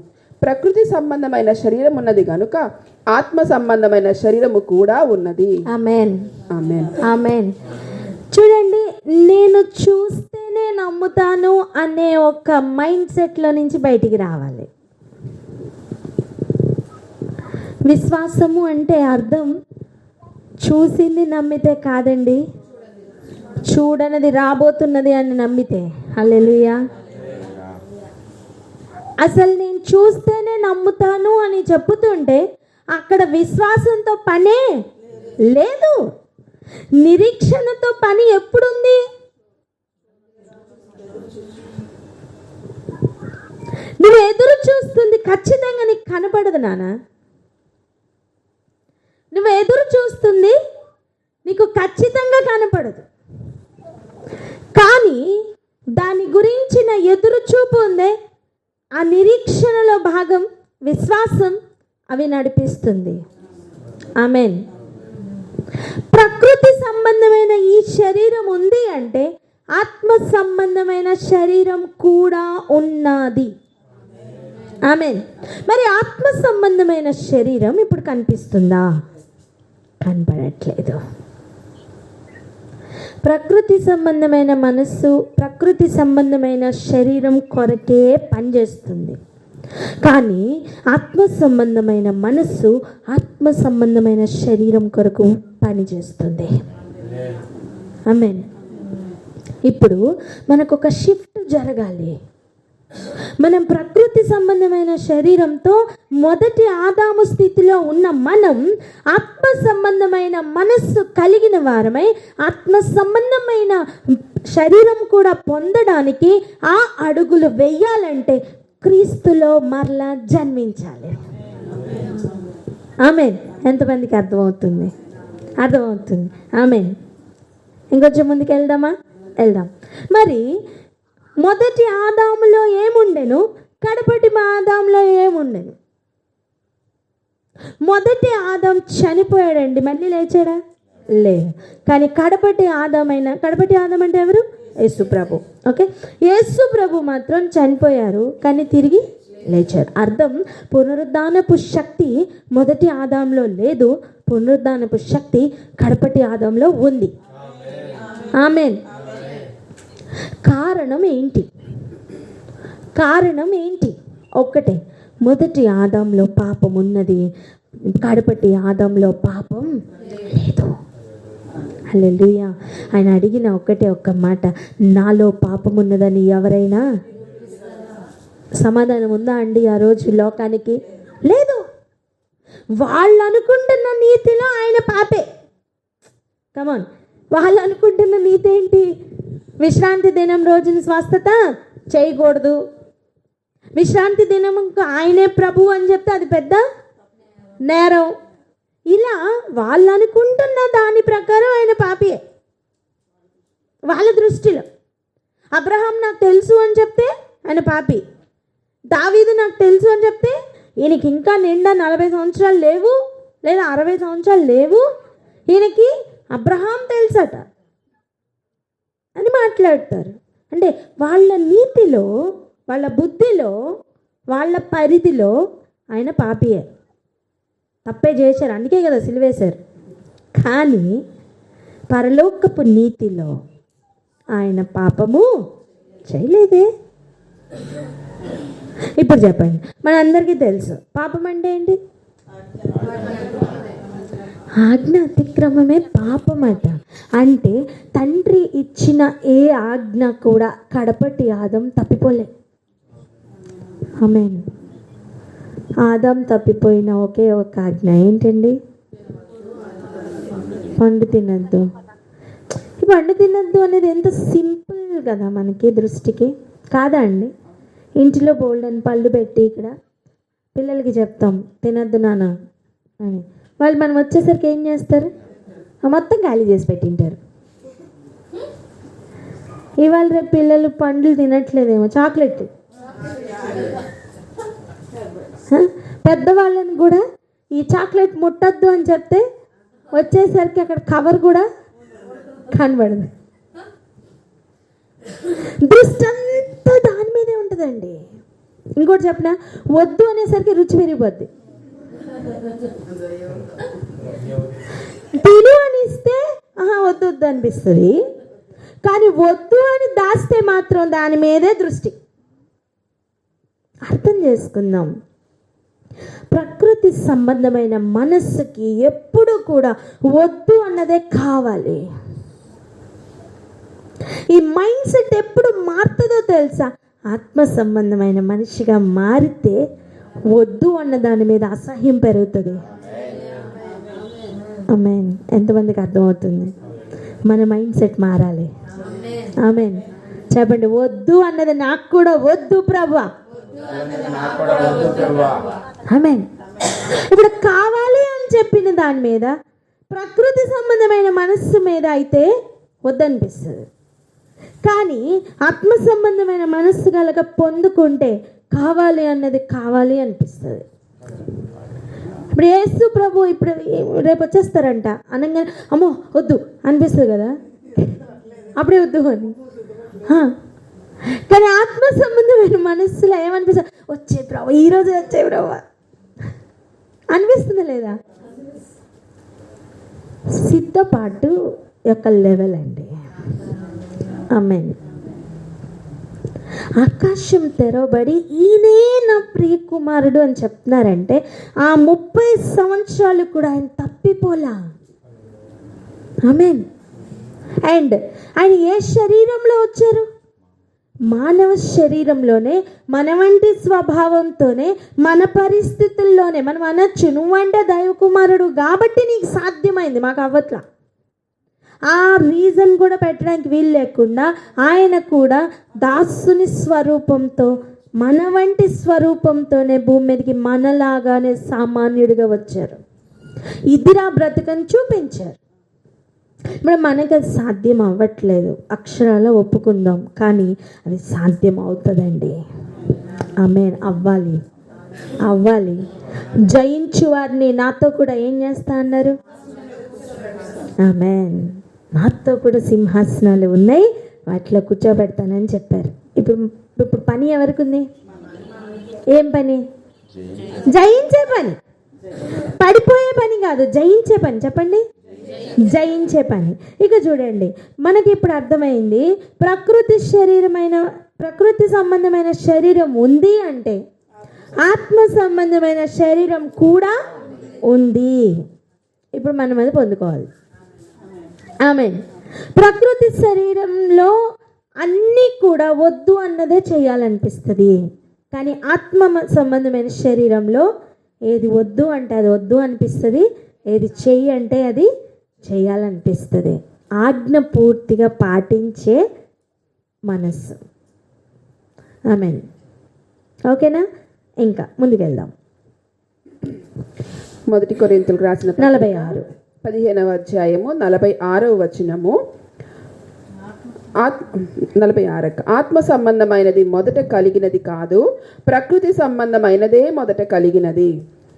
ప్రకృతి సంబంధమైన శరీరం ఉన్నది గనుక ఆత్మ సంబంధమైన శరీరము కూడా ఉన్నది. ఆమేన్. ఆమేన్. ఆమేన్. చూడండి, నేను చూస్తేనే నమ్ముతాను అనే ఒక మైండ్ సెట్లో నుంచి బయటికి రావాలి. విశ్వాసము అంటే అర్థం చూసింది నమ్మితే కాదండి, చూడనది రాబోతున్నది అని నమ్మితే. హల్లెలూయా. అసలు నేను చూస్తేనే నమ్ముతాను అని చెప్పుతుంటే అక్కడ విశ్వాసంతో పనే లేదు, నిరీక్షణతో పని ఎప్పుడుంది? నువ్వు ఎదురు చూస్తుంది ఖచ్చితంగా నీకు కనపడదు నాన్న. నువ్వు ఎదురు చూస్తుంది నీకు ఖచ్చితంగా కనపడదు, కానీ దాని గురించిన ఎదురు చూపు ఉందే ఆ నిరీక్షణలో భాగం విశ్వాసం అవి నడిపిస్తుంది. ఆమేన్. ప్రకృతి సంబంధమైన ఈ శరీరం ఉంది అంటే ఆత్మ సంబంధమైన శరీరం కూడా ఉన్నది. ఆమేన్. మరి ఆత్మ సంబంధమైన శరీరం ఇప్పుడు కనిపిస్తుందా? కనపడట్లేదు. ప్రకృతి సంబంధమైన మనస్సు ప్రకృతి సంబంధమైన శరీరం కొరకే పనిచేస్తుంది, కానీ ఆత్మ సంబంధమైన మనస్సు ఆత్మ సంబంధమైన శరీరం కొరకు పనిచేస్తుంది. ఆమేన్. ఇప్పుడు మనకు ఒక షిఫ్ట్ జరగాలి. మనం ప్రకృతి సంబంధమైన శరీరంతో మొదటి ఆదాము స్థితిలో ఉన్న మనం ఆత్మ సంబంధమైన మనస్సు కలిగిన వారమై ఆత్మ సంబంధమైన శరీరం కూడా పొందడానికి ఆ అడుగులు వేయాలంటే క్రీస్తులో మరలా జన్మించాలి. ఆమేన్. ఎంతమందికి అర్థమవుతుంది? అర్థమవుతుంది. ఆమేన్. ఇంకొంచెం ముందుకు వెళ్దాం. మరి మొదటి ఆదాములో ఏముండెను, కడపటి ఆదాములో ఏముండెను? మొదటి ఆదాం చనిపోయాడండి, మళ్ళీ లేచాడా? లేదు. కానీ కడపటి ఆదాం అంటే ఎవరు? యేసు ప్రభు. ఓకే, యేసు ప్రభు మాత్రం చనిపోయారు కానీ తిరిగి లేచారు. అర్థం, పునరుద్ధానపు శక్తి మొదటి ఆదాంలో లేదు, పునరుద్ధానపు శక్తి కడపటి ఆదాంలో ఉంది. ఆమేన్. కారణం ఏంటి? ఒక్కటే, మొదటి ఆదాంలో పాపం ఉన్నది, కడపటి ఆదాంలో పాపం లేదు. హల్లెలూయా. ఆయన అడిగిన ఒక్క మాట, నాలో పాపం ఉన్నదని ఎవరైనా సమాధానం ఉందా అండి ఆ రోజు లోకానికి? లేదు. వాళ్ళు అనుకుంటున్న నీతిలో ఆయన పాపే. కమాన్, వాళ్ళు అనుకుంటున్న నీతి ఏంటి? విశ్రాంతి దినం రోజున స్వస్థత చేయకూడదు, విశ్రాంతి దినం ఆయనే ప్రభు అని చెప్తే అది పెద్ద నేరం. ఇలా వాళ్ళు అనుకుంటున్న దాని ప్రకారం ఆయన పాపియే వాళ్ళ దృష్టిలో. అబ్రహాం నాకు తెలుసు అని చెప్తే ఆయన పాపి, దావీదు నాకు తెలుసు అని చెప్తే ఈయనకి ఇంకా నిండా 40 సంవత్సరాలు లేవు లేదా 60 సంవత్సరాలు లేవు, ఈయనకి అబ్రహాం తెలుసట అని మాట్లాడతారు. అంటే వాళ్ళ నీతిలో, వాళ్ళ బుద్ధిలో, వాళ్ళ పరిధిలో ఆయన పాపియే, తప్పే చేశారు, అందుకే కదా సిలువేశారు. కానీ పరలోకపు నీతిలో ఆయన పాపము చేయలేదే. ఇప్పుడు చెప్పండి, మనందరికీ తెలుసు పాపం అంటే ఏంటి? ఆజ్ఞ అతిక్రమమే పాపమట. అంటే తండ్రి ఇచ్చిన ఏ ఆజ్ఞ కూడా కడపటి ఆదాం తప్పిపోలే. ఆమేన్. ఆదాం తప్పిపోయిన ఒకే ఒక ఆజ్ఞ ఏంటండి? పండు తినద్దు. ఈ పండు తినద్దు అనేది ఎంత సింపుల్ కదా మనకి దృష్టికి, కాదా అండి? ఇంటిలో బోల్డని పళ్ళు పెట్టి ఇక్కడ పిల్లలకి చెప్తాం తినద్దు నాన్న అని, వాళ్ళు మనం వచ్చేసరికి ఏం చేస్తారు? మొత్తం ఖాళీ చేసి పెట్టింటారు. ఇవాళ రేపు పిల్లలు పండ్లు తినట్లేదేమో, చాక్లెట్. పెద్దవాళ్ళని కూడా ఈ చాక్లెట్ ముట్టద్దు అని చెప్తే వచ్చేసరికి అక్కడ కవర్ కూడా కనబడదు. దృష్టి అంతా దాని మీదే ఉంటుందండి. ఇంకోటి చెప్పిన, వద్దు అనేసరికి రుచి పెరిగిపోద్ది. తిను అని ఇస్తే వద్దు వద్దు అనిపిస్తుంది, కానీ వద్దు అని దాస్తే మాత్రం దాని మీదే దృష్టి. అర్థం చేసుకుందాం, ప్రకృతి సంబంధమైన మనస్సుకి ఎప్పుడు కూడా వద్దు అన్నదే కావాలి. ఈ మైండ్ సెట్ ఎప్పుడు మారుతుందో తెలుసా? ఆత్మ సంబంధమైన మనిషిగా మారితే వద్దు అన్న దాని మీద అసహ్యం పెరుగుతుంది. ఆమేన్. ఎంతమందికి అర్థమవుతుంది? మన మైండ్ సెట్ మారాలి. ఆమేన్. చెప్పండి, వద్దు అన్నది నాకు కూడా వద్దు ప్రభువా. ఆమేన్. ఇప్పుడు కావాలి అని చెప్పిన దాని మీద, ప్రకృతి సంబంధమైన మనస్సు మీద అయితే వద్దనిపిస్తుంది, కానీ ఆత్మ సంబంధమైన మనస్సు కనుక పొందుకుంటే కావాలి అన్నది కావాలి అనిపిస్తుంది. ఇప్పుడు యేసు ప్రభు ఇప్పుడు రేపు వచ్చేస్తారంట అనగానే అమ్మో వద్దు అనిపిస్తుంది కదా, అప్పుడే వద్దు అని. కానీ ఆత్మ సంబంధమైన మనస్సులో ఏమనిపిస్తుంది? వచ్చే ప్రభు, ఈరోజు వచ్చే ప్రభు అనిపిస్తుంది లేదా? సిద్ధపాటు యొక్క లెవెల్ అండి. ఆమేన్. ఆకాశం తెరవబడి ఈయనే నా ప్రియ కుమారుడు అని చెప్తున్నారంటే ఆ 30 సంవత్సరాలు కూడా ఆయన తప్పిపోలా. ఆమేన్. అండ్ ఆయన ఏ శరీరంలో వచ్చారు? మానవ శరీరంలోనే, మన వంటి స్వభావంతోనే, మన పరిస్థితుల్లోనే. మనం అనొచ్చు, నువ్వంటే దైవ కుమారుడు కాబట్టి నీకు సాధ్యమైంది, మాకు అవ్వట్లా. ఆ రీజన్ కూడా పెట్టడానికి వీలు లేకుండా ఆయన కూడా దాసుని స్వరూపంతో, మన వంటి స్వరూపంతోనే భూమి మీదకి మనలాగానే సామాన్యుడిగా వచ్చారు. ఇదిరా బ్రతకని చూపించారు. ఇప్పుడు మనకి అది సాధ్యం అవ్వట్లేదు, అక్షరాల ఒప్పుకుందాం, కానీ అది సాధ్యం అవుతుందండి. ఆమేన్. అవ్వాలి. అవ్వాలి. జయించు వారిని నాతో కూడా ఏం చేస్తా అన్నారు? ఆమేన్. నాతో కూడా సింహాసనాలు ఉన్నాయి, వాటిలో కూర్చోబెడతానని చెప్పారు. ఇప్పుడు ఇప్పుడు పని ఎవరికి ఉంది? ఏం పని? జయించే పని. పడిపోయే పని కాదు, జయించే పని. చెప్పండి, జయించే పని. ఇక చూడండి, మనకి ఇప్పుడు అర్థమైంది, ప్రకృతి సంబంధమైన శరీరం ఉంది అంటే ఆత్మ సంబంధమైన శరీరం కూడా ఉంది. ఇప్పుడు మనం అది పొందుకోవాలి. ఆమేన్. ప్రకృతి శరీరంలో అన్నీ కూడా వద్దు అన్నదే చేయాలనిపిస్తుంది, కానీ ఆత్మ సంబంధమైన శరీరంలో ఏది వద్దు అంటే అది వద్దు అనిపిస్తుంది, ఏది చెయ్యి అంటే అది చేయాలనిపిస్తుంది. ఆజ్ఞ పూర్తిగా పాటించే మనస్సు. ఆమేన్. ఓకేనా? ఇంకా ముందుకెళ్దాం. 1 కొరింథీయులకు రాసిన 46 15వ అధ్యాయము 46వ వచనము. 46 ఆత్మ సంబంధమైనది మొదట కలిగినది కాదు, ప్రకృతి సంబంధమైనదే మొదట కలిగినది,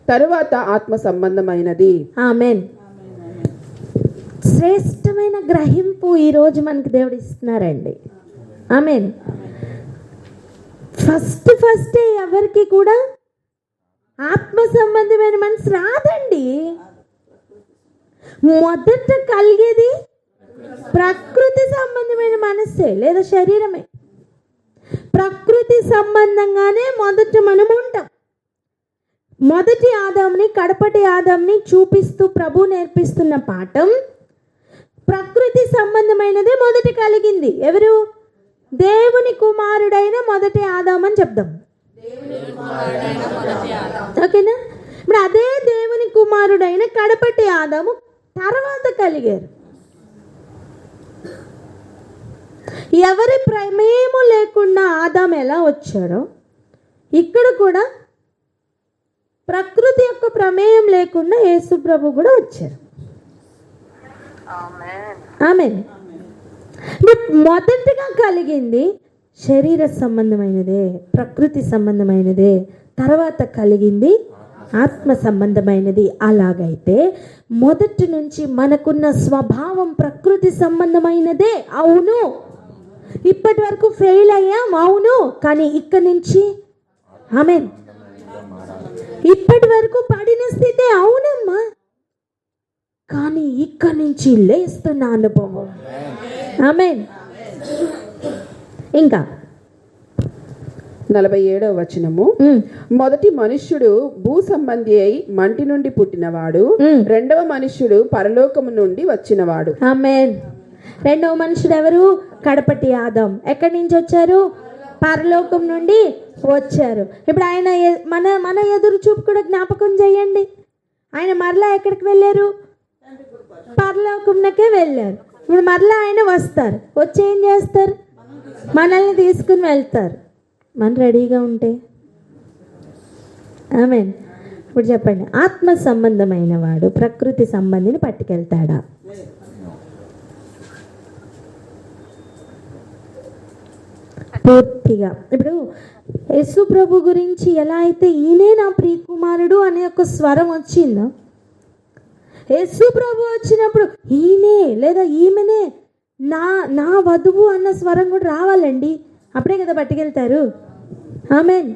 తరువాత ఆత్మ సంబంధమైనది. ఆమేన్. శ్రేష్టమైన గ్రహింపు ఈరోజు మనకి దేవుడు ఇస్తున్నారండి. ఆమేన్. ఫస్ట్ ఎవరికి కూడా ఆత్మ సంబంధమైన మనసు రాదండి. మొదట కలిగేది ప్రకృతి సంబంధమైన మనస్సే లేదా శరీరమే. ప్రకృతి సంబంధంగానే మొదట మనం ఉంటాం. మొదటి ఆదాంని కడపటి ఆదాంని చూపిస్తూ ప్రభు నేర్పిస్తున్న పాఠం, ప్రకృతి సంబంధమైనదే మొదట కలిగింది. ఎవరు? దేవుని కుమారుడైన మొదటి ఆదాం అని చెప్దాం. ఓకేనా? ఇప్పుడు అదే దేవుని కుమారుడైన కడపటి ఆదాము తర్వాత కలిగారు. ఎవరి ప్రమేయము లేకుండా ఆదాం ఎలా వచ్చాడో ఇక్కడ కూడా ప్రకృతి యొక్క ప్రమేయం లేకుండా యేసు ప్రభు కూడా వచ్చారు. ఆమేన్. మొదటిగా కలిగింది శరీర సంబంధమైనదే, ప్రకృతి సంబంధమైనదే, తర్వాత కలిగింది ఆత్మ సంబంధమైనది. అలాగైతే మొదటి నుంచి మనకున్న స్వభావం ప్రకృతి సంబంధమైనదే. అవును, ఇప్పటి వరకు ఫెయిల్ అయ్యాం, అవును, కానీ ఇక్కడి నుంచి ఆమేన్. ఇప్పటి వరకు పడిన స్థితే, అవునమ్మా, కానీ ఇక్కడి నుంచి లేస్తున్న అనుభవం. ఆమేన్. ఇంకా 47వ వచనము. మొదటి మనుష్యుడు భూ సంబంధి అయి మంటి నుండి పుట్టినవాడు, రెండవ మనుష్యుడు పరలోకము నుండి వచ్చినవాడు. ఆమేన్. రెండవ మనుషుడు ఎవరు? కడపటి ఆదాం. ఎక్కడి నుంచి వచ్చారు? పరలోకం నుండి వచ్చారు. ఇప్పుడు ఆయన మన ఎదురు చూపు కూడా జ్ఞాపకం చేయండి. ఆయన మరలా ఎక్కడికి వెళ్ళారు? పరలోకంకే వెళ్ళారు. ఇప్పుడు మరలా ఆయన వస్తారు. వచ్చి ఏం చేస్తారు? మనల్ని తీసుకుని వెళ్తారు. మనం రెడీగా ఉంటే. ఆమేన్. ఇప్పుడు చెప్పండి, ఆత్మ సంబంధమైన వాడు ప్రకృతి సంబంధిని పట్టుకెళ్తాడా? పూర్తిగా. ఇప్పుడు యేసు ప్రభు గురించి ఎలా అయితే ఈయనే నా ప్రియకుమారుడు అనే ఒక స్వరం వచ్చిందో, యేసు ప్రభు వచ్చినప్పుడు ఈయనే లేదా ఈమెనే నా వధువు అన్న స్వరం కూడా రావాలండి. అప్పుడే కదా పట్టుకెళ్తారు. ఆమేన్.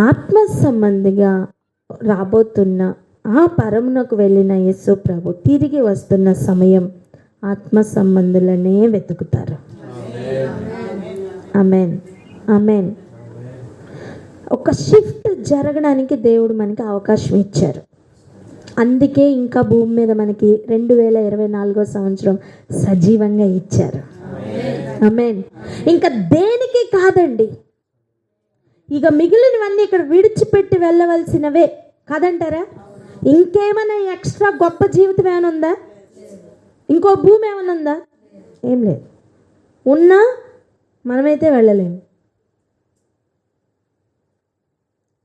ఆత్మ సంబంధిగా రాబోతున్న ఆ పరమునకు వెళ్ళిన యేసు ప్రభు తిరిగి వస్తున్న సమయం ఆత్మ సంబంధులనే వెతుకుతారు. ఆమేన్. ఆమేన్. ఒక షిఫ్ట్ జరగడానికి దేవుడు మనకి అవకాశం ఇచ్చారు. అందుకే ఇంకా భూమి మీద మనకి 2024వ సంవత్సరం సజీవంగా ఇచ్చారు. ఆమేన్. ఇంకా దేనికి కాదండి, ఇక మిగిలినవన్నీ ఇక్కడ విడిచిపెట్టి వెళ్ళవలసినవే కాదంటారా? ఇంకేమైనా ఎక్స్ట్రా గొప్ప జీవితం ఏమైనా ఉందా? ఇంకో భూమి ఏమైనా ఉందా? ఏం లేదు. ఉన్నా మనమైతే వెళ్ళలేము,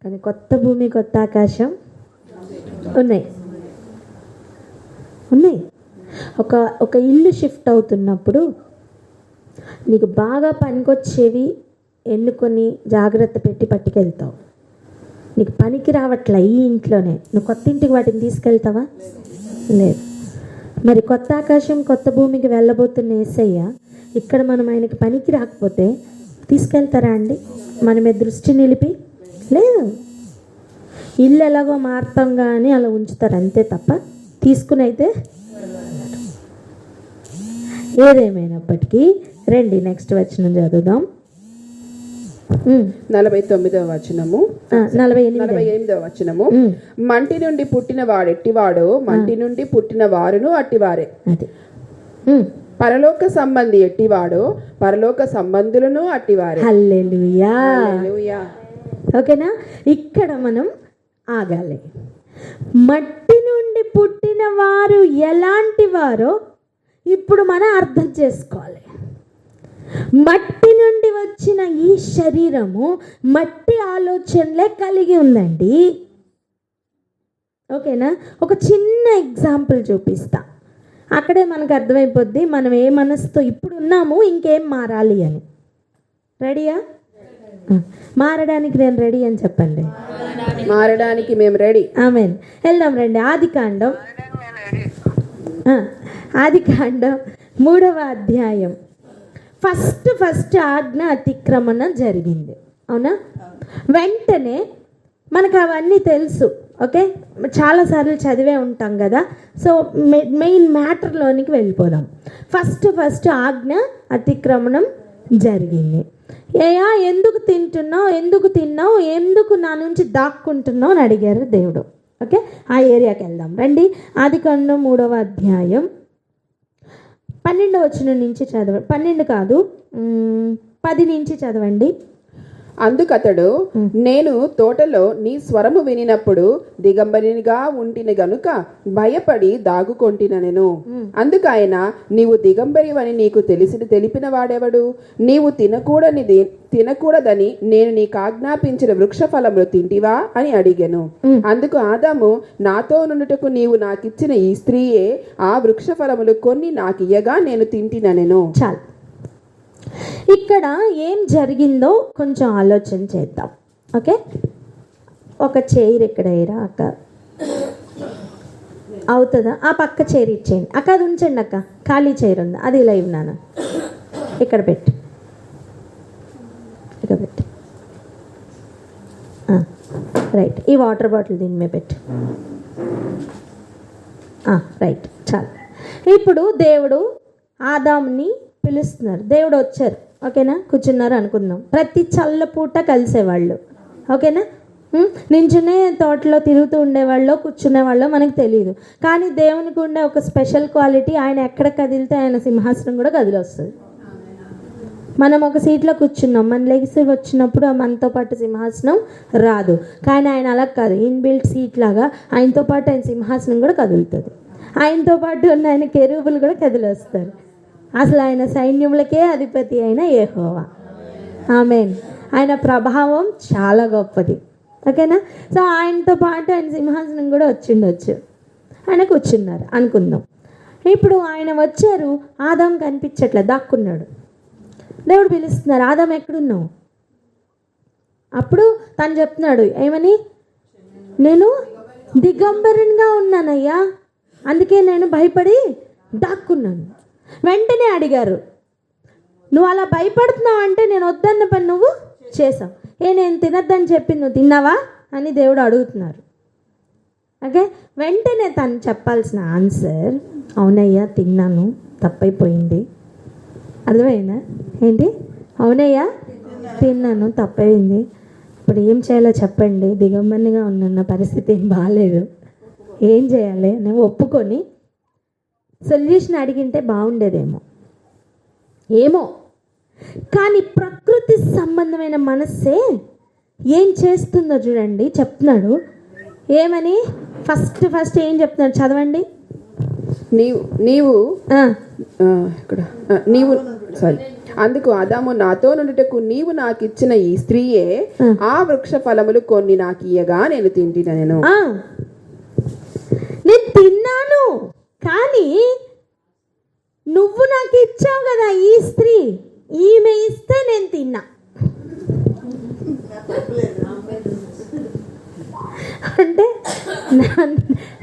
కానీ కొత్త భూమి కొత్త ఆకాశం ఉన్నాయి. ఒక ఇల్లు షిఫ్ట్ అవుతున్నప్పుడు నీకు బాగా పనికొచ్చేవి ఎన్నుకొని జాగ్రత్త పెట్టి పట్టుకెళ్తావు. నీకు పనికి రావట్లే ఈ ఇంట్లోనే, నువ్వు కొత్త ఇంటికి వాటిని తీసుకెళ్తావా? లేదు. మరి కొత్త ఆకాశం కొత్త భూమికి వెళ్ళబోతున్న యేసయ్య ఇక్కడ మనం ఆయనకి పనికి రాకపోతే తీసుకెళ్తారా అండి? మన మీద దృష్టి నిలిపి? లేదు. ఇల్లు ఎలాగో మారుతాం కానీ అలా ఉంచుతారు అంతే తప్ప తీసుకుని అయితే. ఏదేమైనప్పటికీ రండి నెక్స్ట్ వచనం చదువుదాం. 49వ వచనము, 48వ వచనము. మంటి నుండి పుట్టిన వాడెట్టివాడో మంటి నుండి పుట్టిన వారును అట్టివారే. అది పరలోక సంబంధి ఎట్టివాడో పరలోక సంబంధులను అట్టివారే. హల్లెలూయా. హల్లెలూయా. ఓకేనా? ఇక్కడ మనం ఆగాలి. మట్టి నుండి పుట్టిన వారు ఎలాంటి వారో ఇప్పుడు మనం అర్థం చేసుకోవాలి. మట్టి నుండి వచ్చిన ఈ శరీరము మట్టి ఆలోచనలే కలిగి ఉందండి. ఓకేనా? ఒక చిన్న ఎగ్జాంపుల్ చూపిస్తా, అక్కడే మనకు అర్థమైపోద్ది మనం ఏ మనసుతో ఇప్పుడు ఉన్నాము, ఇంకేం మారాలి అని. రెడీయా? మారడానికి నేను రెడీ అని చెప్పండి. మారడానికి మేము రెడీ. ఆమేన్. వెళ్దాం రండి. ఆదికాండం 3వ అధ్యాయం. ఫస్ట్ ఆజ్ఞ అతిక్రమణ జరిగింది, అవునా? వెంటనే మనకు అవన్నీ తెలుసు. ఓకే, చాలాసార్లు చదివే ఉంటాం కదా. సో మెయిన్ మ్యాటర్లోనికి వెళ్ళిపోదాం. ఫస్ట్ ఆజ్ఞ అతిక్రమణం జరిగింది. ఏయా ఎందుకు తింటున్నావు, ఎందుకు తిన్నావు, ఎందుకు నా నుంచి దాక్కుంటున్నావు అని అడిగారు దేవుడు. ఓకే, ఆ ఏరియాకి వెళ్దాం రండి. ఆదికాండం 3వ అధ్యాయం 12వ వచనం నుంచి చదవండి. 12 కాదు, 10 నుంచి చదవండి. అందుకతడు, నేను తోటలో నీ స్వరము వినినప్పుడు దిగంబరినిగా ఉంటిని గనుక భయపడి దాగుకొంటినెను. అందుకు ఆయన, నీవు దిగంబరివని నీకు తెలిపిన వాడెవడు? నీవు తినకూడదని నేను నీకు ఆజ్ఞాపించిన వృక్ష ఫలములు తింటివా అని అడిగెను. అందుకు ఆదాము, నాతో నుండుటకు నీవు నాకిచ్చిన ఈ స్త్రీయే ఆ వృక్ష ఫలములు కొన్ని నాకియ్యగా నేను తింటినెను. చాలు. ఇక్కడ ఏం జరిగిందో కొంచెం ఆలోచన చేద్దాం. ఓకే, ఒక చైర్ ఇక్కడ వేయరా అక్క, అవుతుందా? ఆ పక్క చైర్ ఇచ్చేయండి అక్క, అది ఉంచండి అక్క. ఖాళీ చైర్ ఉంది, అది ఇలా ఇవ్వనాను. ఇక్కడ పెట్టు, ఇక్కడ పెట్టు. రైట్, ఈ వాటర్ బాటిల్ దీని మీద పెట్టు. రైట్, చాలు. ఇప్పుడు దేవుడు ఆదాముని పిలుస్తున్నారు. దేవుడు వచ్చారు, ఓకేనా? కూర్చున్నారు అనుకుందాం. ప్రతి చల్లపూట కలిసేవాళ్ళు, ఓకేనా? నించునే తోటలో తిరుగుతూ ఉండేవాళ్ళు, కూర్చునేవాళ్ళు మనకు తెలియదు. కానీ దేవునికి ఉండే ఒక స్పెషల్ క్వాలిటీ, ఆయన ఎక్కడ కదిలితే ఆయన సింహాసనం కూడా కదిలొస్తుంది. మనం ఒక సీట్లో కూర్చున్నాం, మన లెగ్స్ వచ్చినప్పుడు మనతో పాటు సింహాసనం రాదు. కానీ ఆయన అలా కాదు, ఇన్బిల్ట్ సీట్ లాగా ఆయనతో పాటు ఆయన సింహాసనం కూడా కదులుతుంది. ఆయనతో పాటు ఉన్న ఆయన కెరూబులు కూడా కదిలొస్తారు. అసలు ఆయన సైన్యములకే అధిపతి అయిన యెహోవా. ఆమేన్. ఆయన ప్రభావం చాలా గొప్పది, ఓకేనా? సో ఆయనతో పాటు ఆయన సింహాసనం కూడా వచ్చిండొచ్చు. ఆయన కూర్చున్నారు అనుకుందాం. ఇప్పుడు ఆయన వచ్చారు, ఆదాం కనిపించట్లే, దాక్కున్నాడు. దేవుడు పిలుస్తున్నారు, ఆదాం ఎక్కడున్నావు? అప్పుడు తను చెప్తున్నాడు, ఏమని? నేను దిగంబరునిగా ఉన్నానయ్యా, అందుకే నేను భయపడి దాక్కున్నాను. వెంటనే అడిగారు, నువ్వు అలా భయపడుతున్నావు అంటే నేను వద్దన్న పని నువ్వు చేసావు. నేను తినద్దని చెప్పింది నువ్వు తిన్నావా అని దేవుడు అడుగుతున్నారు. ఓకే, వెంటనే తను చెప్పాల్సిన ఆన్సర్, అవునయ్యా తిన్నాను, తప్పైపోయింది. అర్థమైందా? ఏంటి? అవునయ్యా తిన్నాను, తప్పైంది. ఇప్పుడు ఏం చేయాలో చెప్పండి, దిగంబరిగా ఉన్న నా పరిస్థితి ఏం బాగాలేదు, ఏం చేయాలి? నేను ఒప్పుకొని సొల్యూషన్ అడిగింటే బాగుండేదేమో, ఏమో. కానీ ప్రకృతి సంబంధమైన మనస్సే ఏం చేస్తుందో చూడండి. చెప్తున్నాడు ఏమని? ఫస్ట్ ఏం చెప్తున్నాడు చదవండి. అందుకు ఆదాము, నాతో నుండుటకు నీవు నాకు ఇచ్చిన ఈ స్త్రీయే ఆ వృక్ష ఫలములు కొన్ని నాకు ఇయ్యగా నేను తింటినెను. నేను తిన్నాను, కానీ నువ్వు నాకు ఇచ్చావు కదా ఈ స్త్రీ, ఈమె ఇస్తే నేను తిన్నా. అంటే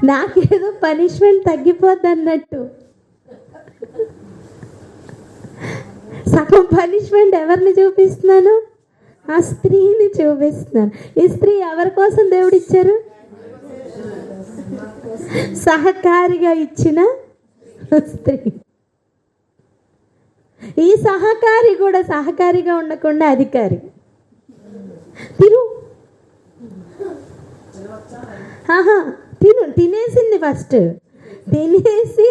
నాకేదో పనిష్మెంట్ తగ్గిపోద్ది అన్నట్టు. సగం పనిష్మెంట్ ఎవరిని చూపిస్తున్నాను? ఆ స్త్రీని చూపిస్తున్నాను. ఈ స్త్రీ ఎవరి కోసం దేవుడు ఇచ్చారు? సహకారిగా ఇచ్చిన స్త్రీ. ఈ సహకారి కూడా సహకారిగా ఉండకుండా అధికారి. తినేసింది. ఫస్ట్ తినేసి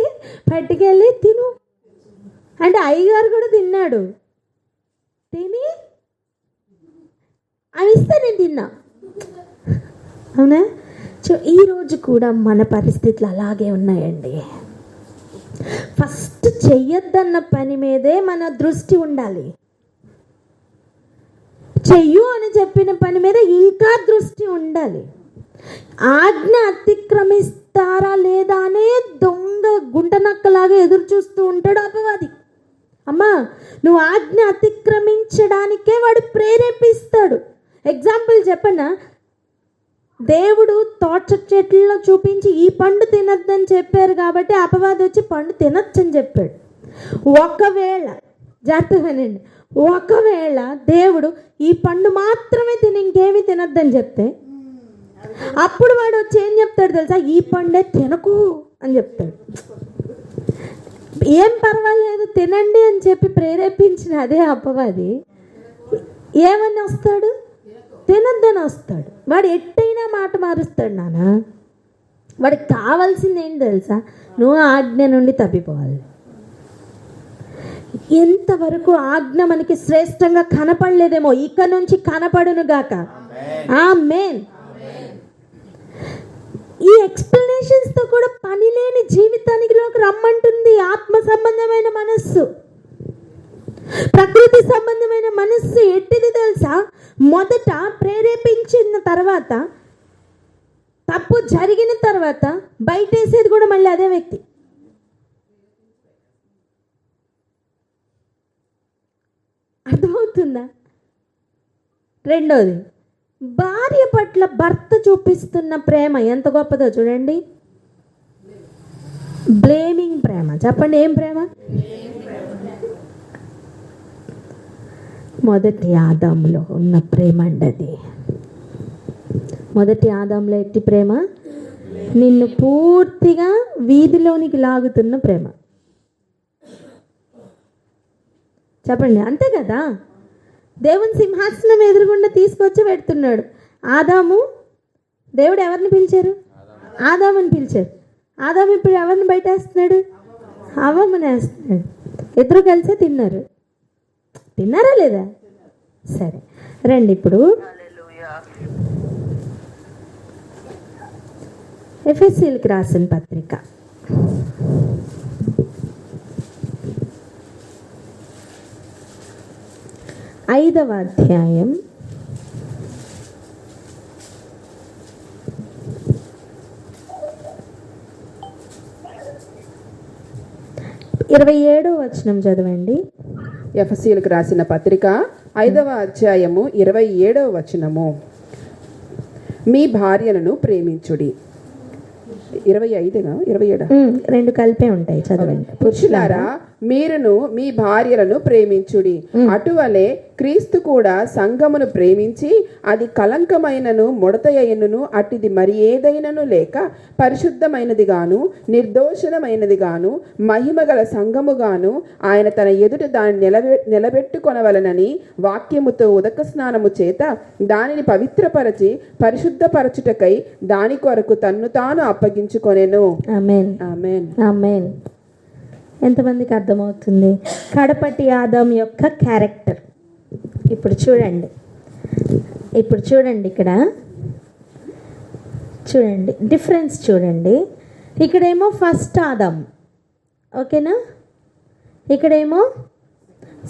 పట్టుకెళ్ళి తిను అంటే అయ్యగారు కూడా తిన్నాడు. తిని అవి ఇస్తే నేను తిన్నా. అవునా? సో ఈరోజు కూడా మన పరిస్థితులు అలాగే ఉన్నాయండి. ఫస్ట్ చెయ్యొద్దన్న పని మీదే మన దృష్టి ఉండాలి. చెయ్యు అని చెప్పిన పని మీద ఇంకా దృష్టి ఉండాలి. ఆజ్ఞ అతిక్రమిస్తారా లేదా అనే దొంగ గుంటనక్కలాగా ఎదురు చూస్తూ ఉంటాడు అపవాది. అమ్మా, నువ్వు ఆజ్ఞ అతిక్రమించడానికే వాడు ప్రేరేపిస్తాడు. ఎగ్జాంపుల్ చెప్పనా? దేవుడు తోట చెట్లలో చూపించి ఈ పండు తినొద్దని చెప్పారు కాబట్టి అపవాది వచ్చి పండు తినొచ్చని చెప్పాడు. ఒకవేళ జాగ్రత్తగానండి, ఒకవేళ దేవుడు ఈ పండు మాత్రమే తిని ఇంకేమీ తినొద్దని చెప్తే అప్పుడు వాడు వచ్చి ఏం చెప్తాడు తెలుసా? ఈ పండే తినకు అని చెప్తాడు. ఏం పర్వాలేదు తినండి అని చెప్పి ప్రేరేపించిన అదే అపవాది ఏమని వస్తాడు? తినొద్దని వస్తాడు. వాడు ఎట్టయినా మాట మారుస్తాడు నాన్న. వాడికి కావాల్సింది ఏంటి తెలుసా? నువ్వు ఆజ్ఞ నుండి తప్పిపోవాలి. ఎంతవరకు ఆజ్ఞ మనకి శ్రేష్టంగా కనపడలేదేమో, ఇక నుంచి కనపడును గాక. ఆమేన్. ఈ ఎక్స్ప్లెనేషన్స్తో కూడా పని లేని జీవితానికిలోకి రమ్మంటుంది ఆత్మ సంబంధమైన మనస్సు. ప్రకృతి సంబంధమైన మనస్సు ఎట్టిది తెలుసా? మొదట ప్రేరేపించిన తర్వాత, తప్పు జరిగిన తర్వాత బయటేసేది కూడా మళ్ళీ అదే వ్యక్తి. అర్థమవుతుందా? రెండోది, భార్య పట్ల భర్త చూపిస్తున్న ప్రేమ ఎంత గొప్పదో చూడండి. బ్లేమింగ్ ప్రేమ. చెప్పండి, ఏం ప్రేమ? మొదటి ఆదాములో ఉన్న ప్రేమ అండి అది. మొదటి ఆదాములో ఎట్టి ప్రేమ? నిన్ను పూర్తిగా వీధిలోనికి లాగుతున్న ప్రేమ. చెప్పండి, అంతే కదా? దేవుని సింహాసనం ఎదురుగుండా తీసుకొచ్చి పెడుతున్నాడు. ఆదాము, దేవుడు ఎవరిని పిలిచారు? ఆదాముని పిలిచారు. ఆదాము ఇప్పుడు ఎవరిని బయటేస్తున్నాడు? హవ్వని వేస్తున్నాడు. ఇద్దరు కలిసే తిన్నారు. తిన్నారా లేదా? సరే రండి, ఇప్పుడు ఎఫెసీయులకు రాసిన పత్రిక 5వ అధ్యాయం 27వ వచనం చదవండి. ఎఫెసీయులకు రాసిన పత్రిక 5వ అధ్యాయము 27వ వచనము. మీ భార్యలను ప్రేమించుడి. 25గా 27 రెండు కలిపే ఉంటాయి, చదవండి. పురుషులారా, మీరును మీ భార్యలను ప్రేమించుడి. అటువలే క్రీస్తు కూడా సంఘమును ప్రేమించి అది కలంకమైనను ముడతయైనను అట్టిది మరి ఏదైనను లేక పరిశుద్ధమైనదిగాను నిర్దోషమైనదిగాను మహిమగల సంఘముగాను ఆయన తన ఎదుట దాన్ని నిలబెట్టుకొనవలనని వాక్యముతో ఉదక స్నానము చేత దానిని పవిత్రపరచి పరిశుద్ధపరచుటకై దాని కొరకు తన్ను తాను అప్పగించుకొనెను. ఆమేన్, ఆమేన్, ఆమేన్. ఎంతమందికి అర్థమవుతుంది కడపటి ఆదాం యొక్క క్యారెక్టర్? ఇప్పుడు చూడండి, ఇక్కడ చూడండి డిఫరెన్స్ చూడండి. ఇక్కడేమో ఫస్ట్ ఆదాం, ఓకేనా? ఇక్కడేమో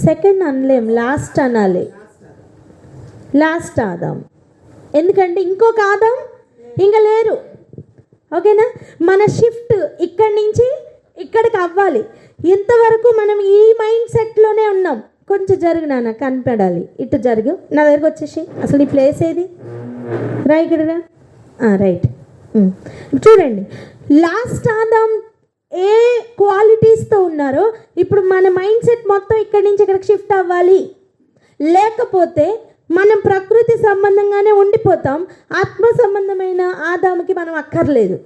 సెకండ్ అనలేం, లాస్ట్ అనాలి. లాస్ట్ ఆదాం. ఎందుకంటే ఇంకొక ఆదాం ఇంకా లేరు, ఓకేనా? మన షిఫ్ట్ ఇక్కడి నుంచి ఇక్కడికి అవ్వాలి. ఇంతవరకు మనం ఈ మైండ్ సెట్లోనే ఉన్నాం. కొంచెం జరుగు నాన్న, కనపడాలి. ఇటు జరుగు, నా దగ్గరకు వచ్చేసి. అసలు నీ ప్లేస్ ఏది? రా ఇక్కడరా. రైట్. చూడండి, లాస్ట్ ఆదాం ఏ క్వాలిటీస్తో ఉన్నారో ఇప్పుడు మన మైండ్ సెట్ మొత్తం ఇక్కడి నుంచి ఇక్కడికి షిఫ్ట్ అవ్వాలి. లేకపోతే మనం ప్రకృతి సంబంధంగానే ఉండిపోతాం. ఆత్మ సంబంధమైన ఆదాముకి మనం అక్కర్లేదు.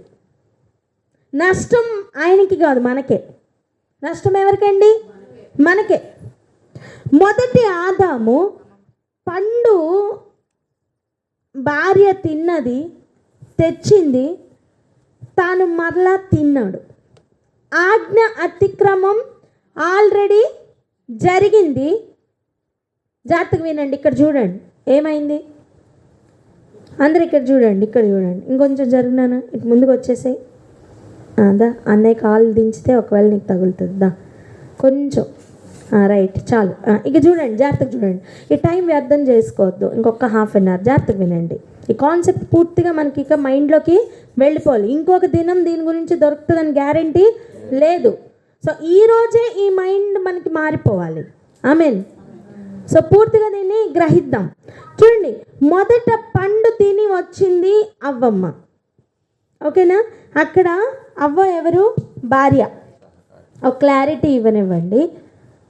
నష్టం ఆయనకి కాదు, మనకే. నష్టం ఎవరికండి? మనకే. మొదటి ఆదాము పండు భార్య తిన్నది, తెచ్చింది, తాను మరలా తిన్నాడు. ఆజ్ఞ అతిక్రమం ఆల్రెడీ జరిగింది. జాగ్రత్తగా వినండి, ఇక్కడ చూడండి ఏమైంది. అందరు ఇక్కడ చూడండి, ఇక్కడ చూడండి. ఇంకొంచెం జరుగునానా, ఇటు ముందుకు వచ్చేసాయి. దా, అన్నయ్య కాలు దించితే ఒకవేళ నీకు తగులుతుంది. దా కొంచెం. రైట్, చాలు. ఇక చూడండి, జాగ్రత్తగా చూడండి. ఈ టైం వ్యర్థం చేసుకోవద్దు. ఇంకొక హాఫ్ అన్ అవర్ జాగ్రత్తగా వినండి. ఈ కాన్సెప్ట్ పూర్తిగా మనకి ఇక మైండ్లోకి వెళ్ళిపోవాలి. ఇంకొక దినం దీని గురించి దొరుకుతుందని గ్యారంటీ లేదు. సో ఈరోజే ఈ మైండ్ మనకి మారిపోవాలి. ఆమేన్. సో పూర్తిగా దీన్ని గ్రహిద్దాం. చూడండి, మొదట పండు తిని వచ్చింది అవ్వమ్మ. ఓకేనా? అక్కడ అవ్వ ఎవరు? భార్య. ఒక క్లారిటీ ఇవ్వనివ్వండి.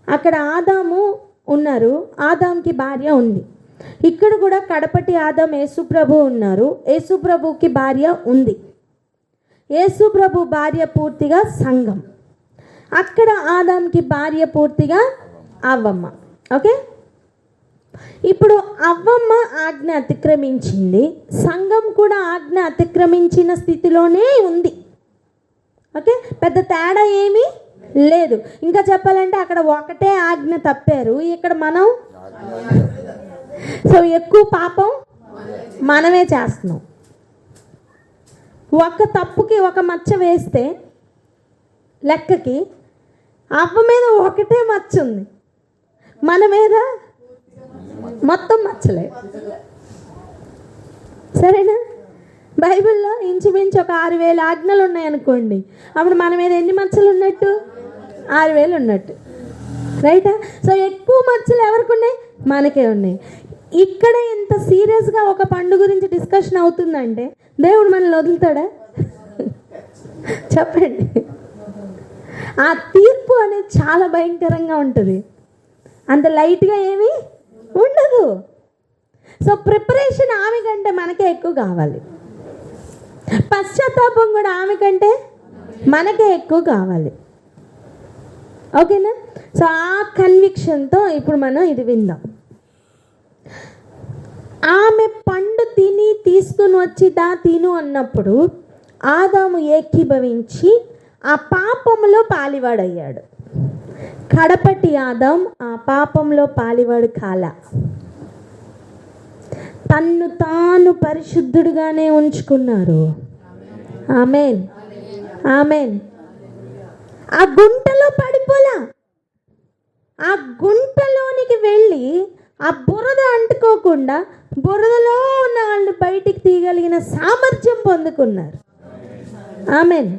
అక్కడ ఆదాము ఉన్నారు, ఆదాంకి భార్య ఉంది. ఇక్కడ కూడా కడపటి ఆదాం యేసుప్రభు ఉన్నారు, యేసుప్రభుకి భార్య ఉంది. యేసుప్రభు భార్య పూర్తిగా సంఘం. అక్కడ ఆదాంకి భార్య పూర్తిగా అవ్వమ్మ. ఓకే, ఇప్పుడు అవ్వమ్మ ఆజ్ఞ అతిక్రమించింది, సంఘం కూడా ఆజ్ఞ అతిక్రమించిన స్థితిలోనే ఉంది. ఓకే, పెద్ద తేడా ఏమీ లేదు. ఇంకా చెప్పాలంటే అక్కడ ఒకటే ఆజ్ఞ తప్పారు, ఇక్కడ మనం. సో ఎక్కువ పాపం మనమే చేస్తున్నాం. ఒక తప్పుకి ఒక మచ్చ వేస్తే లెక్కకి అవ్వ మీద ఒకటే మచ్చ ఉంది, మన మీద మొత్తం మచ్చలే. సరేనా? బైబిల్లో ఇంచుమించు ఒక 6000 ఆజ్ఞలు ఉన్నాయనుకోండి, అప్పుడు మన మీద ఎన్ని మచ్చలు ఉన్నట్టు? 6000 ఉన్నట్టు. రైటా? సో ఎక్కువ మచ్చలు ఎవరికి ఉన్నాయి? మనకే ఉన్నాయి. ఇక్కడ ఇంత సీరియస్గా ఒక పండు గురించి డిస్కషన్ అవుతుందంటే దేవుడు మనల్ని వదులుతాడా? చెప్పండి. ఆ తీర్పు అనేది చాలా భయంకరంగా ఉంటుంది, అంత లైట్గా ఏమీ ఉండదు. సో ప్రిపరేషన్ ఆమె కంటే మనకే ఎక్కువ కావాలి, పశ్చాత్తాపం కూడా ఆమె కంటే మనకే ఎక్కువ కావాలి. ఓకేనా? సో ఆ కన్విక్షన్తో ఇప్పుడు మనం ఇది విందాం. ఆమె పండు తిని తీసుకుని వచ్చి దా తిను అన్నప్పుడు ఆదాము ఏకీభవించి ఆ పాపంలో పాలివాడయ్యాడు. కడపటి ఆదాం ఆ పాపంలో పాలివాడు కాల. తన్ను తాను పరిశుద్ధుడుగానే ఉంచుకున్నారు. ఆమేన్, ఆమేన్. ఆ గుంటలో పడిపోలా, ఆ గుంటలోనికి వెళ్ళి ఆ బురద అంటుకోకుండా బురదలో ఉన్న వాళ్ళు బయటికి తీయగలిగిన సామర్థ్యం పొందుకున్నారు. ఆమేన్.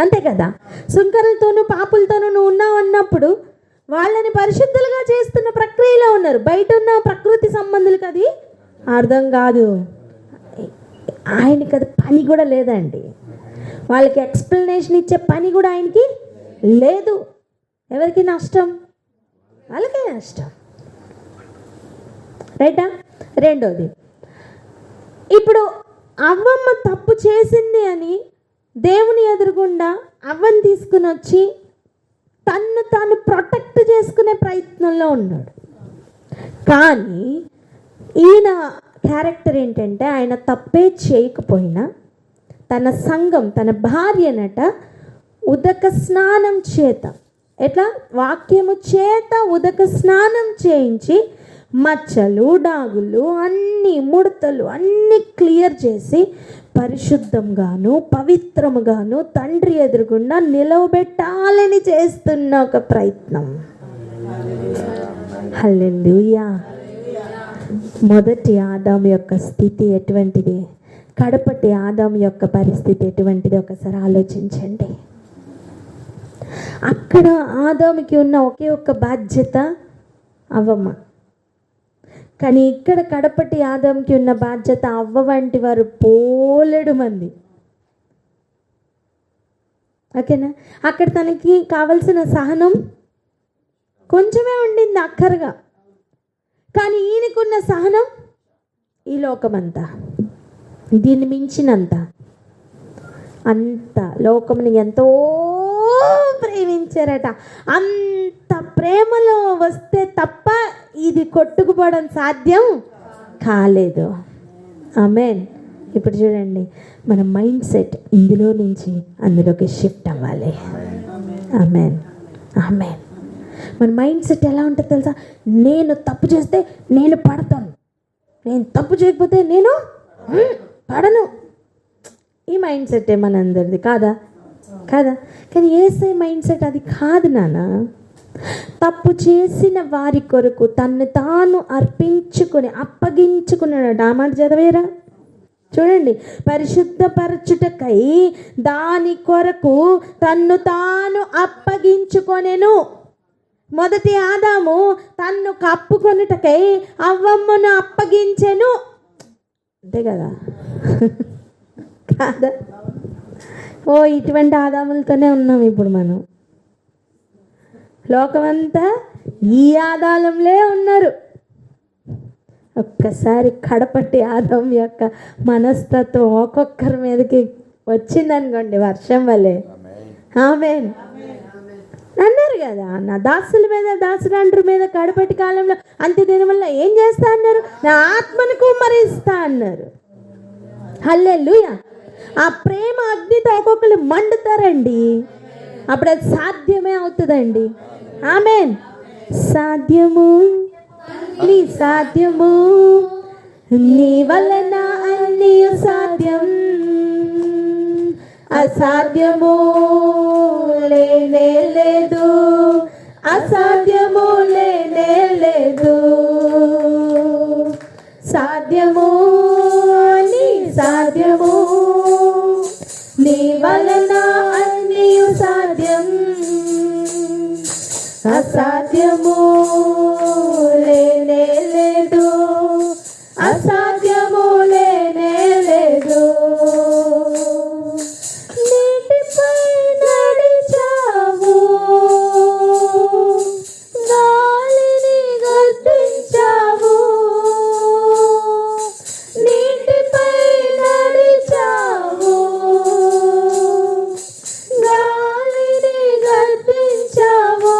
అంతే కదా? సుంకరులతోనూ పాపులతోనూ నువ్వు ఉన్నావు అన్నప్పుడు వాళ్ళని పరిశుద్ధులుగా చేస్తున్న ప్రక్రియలో ఉన్నారు. బయట ఉన్న ప్రకృతి సంబంధులకు అది అర్థం కాదు. ఆయనకి అది పని కూడా లేదండి, వాళ్ళకి ఎక్స్ప్లెనేషన్ ఇచ్చే పని కూడా ఆయనకి లేదు. ఎవరికి నష్టం? వాళ్ళకే నష్టం. రైటా? రెండోది, ఇప్పుడు అవ్వమ్మ తప్పు చేసింది అని దేవుని ఎదురుగుండా అవ్వని తీసుకుని వచ్చి తన్ను తాను ప్రొటెక్ట్ చేసుకునే ప్రయత్నంలో ఉన్నాడు. కానీ ఈయన క్యారెక్టర్ ఏంటంటే ఆయన తప్పే చేయకపోయినా తన సంఘం, తన భార్యనట ఉదక స్నానం చేత, ఎట్లా? వాక్యము చేత ఉదక స్నానం చేయించి మచ్చలు, డాగులు, అన్ని ముడతలు అన్నీ క్లియర్ చేసి పరిశుద్ధంగాను పవిత్రముగాను తండ్రి ఎదురుగుండా నిలవబెట్టాలని చేస్తున్న ఒక ప్రయత్నం. హల్లెలూయా. మొదటి ఆదాము యొక్క స్థితి ఎటువంటిది, కడపటి ఆదాము యొక్క పరిస్థితి ఎటువంటిది ఒకసారి ఆలోచించండి. అక్కడ ఆదాముకి ఉన్న ఒకే ఒక్క బాధ్యత అవ్వమ్మ. కానీ ఇక్కడ కడపటి ఆదాముకి ఉన్న బాధ్యత అవ్వ వంటి వారు పోలెడు మంది. ఓకేనా? అక్కడ తనకి కావలసిన సహనం కొంచెమే ఉండింది అక్కరగా. కానీ ఈయనకున్న సహనం ఈ లోకమంతా, దీన్ని మించినంత. అంత లోకముని ఎంతో ప్రేమించారట. అంత ప్రేమలో వస్తే తప్ప ఇది కొట్టుకుపోవడం సాధ్యం కాలేదు. ఆమేన్. ఇప్పుడు చూడండి, మన మైండ్ సెట్ ఇందులో నుంచి అందులోకి షిఫ్ట్ అవ్వాలి. ఆమేన్, ఆమేన్. మన మైండ్ సెట్ ఎలా ఉంటుంది తెలుసా? నేను తప్పు చేస్తే నేను పడతాను, నేను తప్పు చేయకపోతే నేను పడను. ఈ మైండ్ సెట్ మనందరిది కాదా? కాదా? కానీ యేసయ్య మైండ్ సెట్ అది కాదు నాన్న. తప్పు చేసిన వారి కొరకు తన్ను తాను అర్పించుకొని అప్పగించుకున్నాడు. ఆ మాట చదివేరా? చూడండి, పరిశుద్ధపరచుటకై దాని కొరకు తన్ను తాను అప్పగించుకొనెను. మొదటి ఆదాము తన్ను కప్పుకొనుటకై అవ్వమ్మను అప్పగించెను. అంతే కదా? కాదా? ఇటువంటి ఆదాములతోనే ఉన్నాం ఇప్పుడు మనం. లోకమంతా ఈ ఆదాలంలే ఉన్నారు. ఒక్కసారి కడపట్టి ఆదాం యొక్క మనస్తత్వం ఒక్కొక్కరి మీదకి వచ్చిందనుకోండి, వర్షం వల్లే. ఆమేన్ అన్నారు కదా, నా దాసుల మీద దాసురాండ్రు మీద కడపటి కాలంలో అంత్యదినం వల్ల ఏం చేస్తా అన్నారు? నా ఆత్మను కుమ్మరిస్తా అన్నారు. హల్లెలూయా. ఆ ప్రేమ అగ్నితో ఒక్కొక్కరు మండుతారండి. అప్పుడు అది సాధ్యమే అవుతుందండి. ఆమేన్. సాధ్యము, నీ సాధ్యము, నీ వలన అన్నీ సాధ్యం, అసాధ్యము లేనే లేదు, అసాధ్యము లేనే లేదు. సాధ్యము, నీ సాధ్యము, నీ వలన అన్నీ సాధ్యం, అసాధ్యము లేనే లేదు, అసాధ్యము లేనే లేదు. నీటిపై నడిచావు, గాలిని గద్దించావు. నీటిపై నడిచావు, గాలిని గద్దించావు.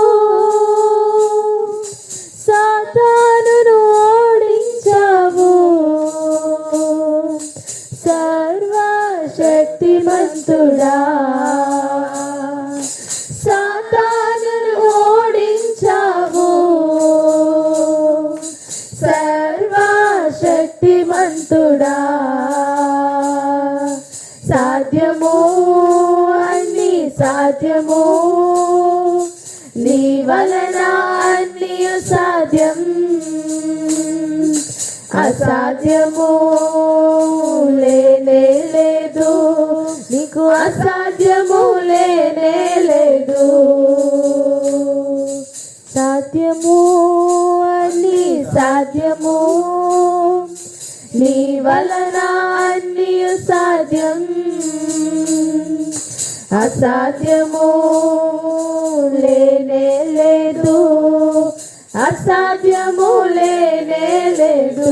సాతానును ఓడించావు. సర్వశక్తిమంతుడా, సాతానును ఓడించావు. సర్వశక్తిమంతుడా, సాధ్యము, అన్ని సాధ్యము, నీ వలన అన్నీ సాధ్యం, అసాధ్యము లేనే లేదు, నీకు అసాధ్యము లేనే లేదు. సాధ్యము, అన్నీ సాధ్యము, నీ వలన అన్నీ సాధ్యం, అసాధ్యము లేనే లేదు, అసాధ్యము లేనే లేదు.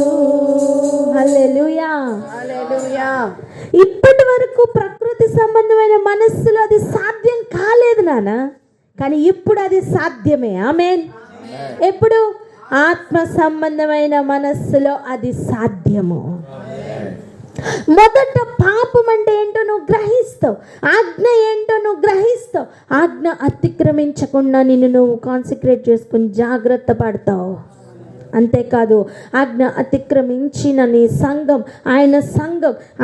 హల్లెలూయా, హల్లెలూయా. ఇప్పటి వరకు ప్రకృతి సంబంధమైన మనస్సులో అది సాధ్యం కాలేదు నాన్న, కానీ ఇప్పుడు అది సాధ్యమే. ఆమేన్. ఎప్పుడు? ఆత్మ సంబంధమైన మనస్సులో అది సాధ్యము. మొదట పాపం అంటే ఏంటో నువ్వు గ్రహిస్తావు, ఆజ్ఞ ఏంటో నువ్వు గ్రహిస్తావు. ఆజ్ఞ అతిక్రమించకుండా నిన్ను నువ్వు కాన్సన్ట్రేట్ చేసుకుని జాగ్రత్త పడతావు. అంతేకాదు, ఆజ్ఞ అతిక్రమించిన నీ సంఘం,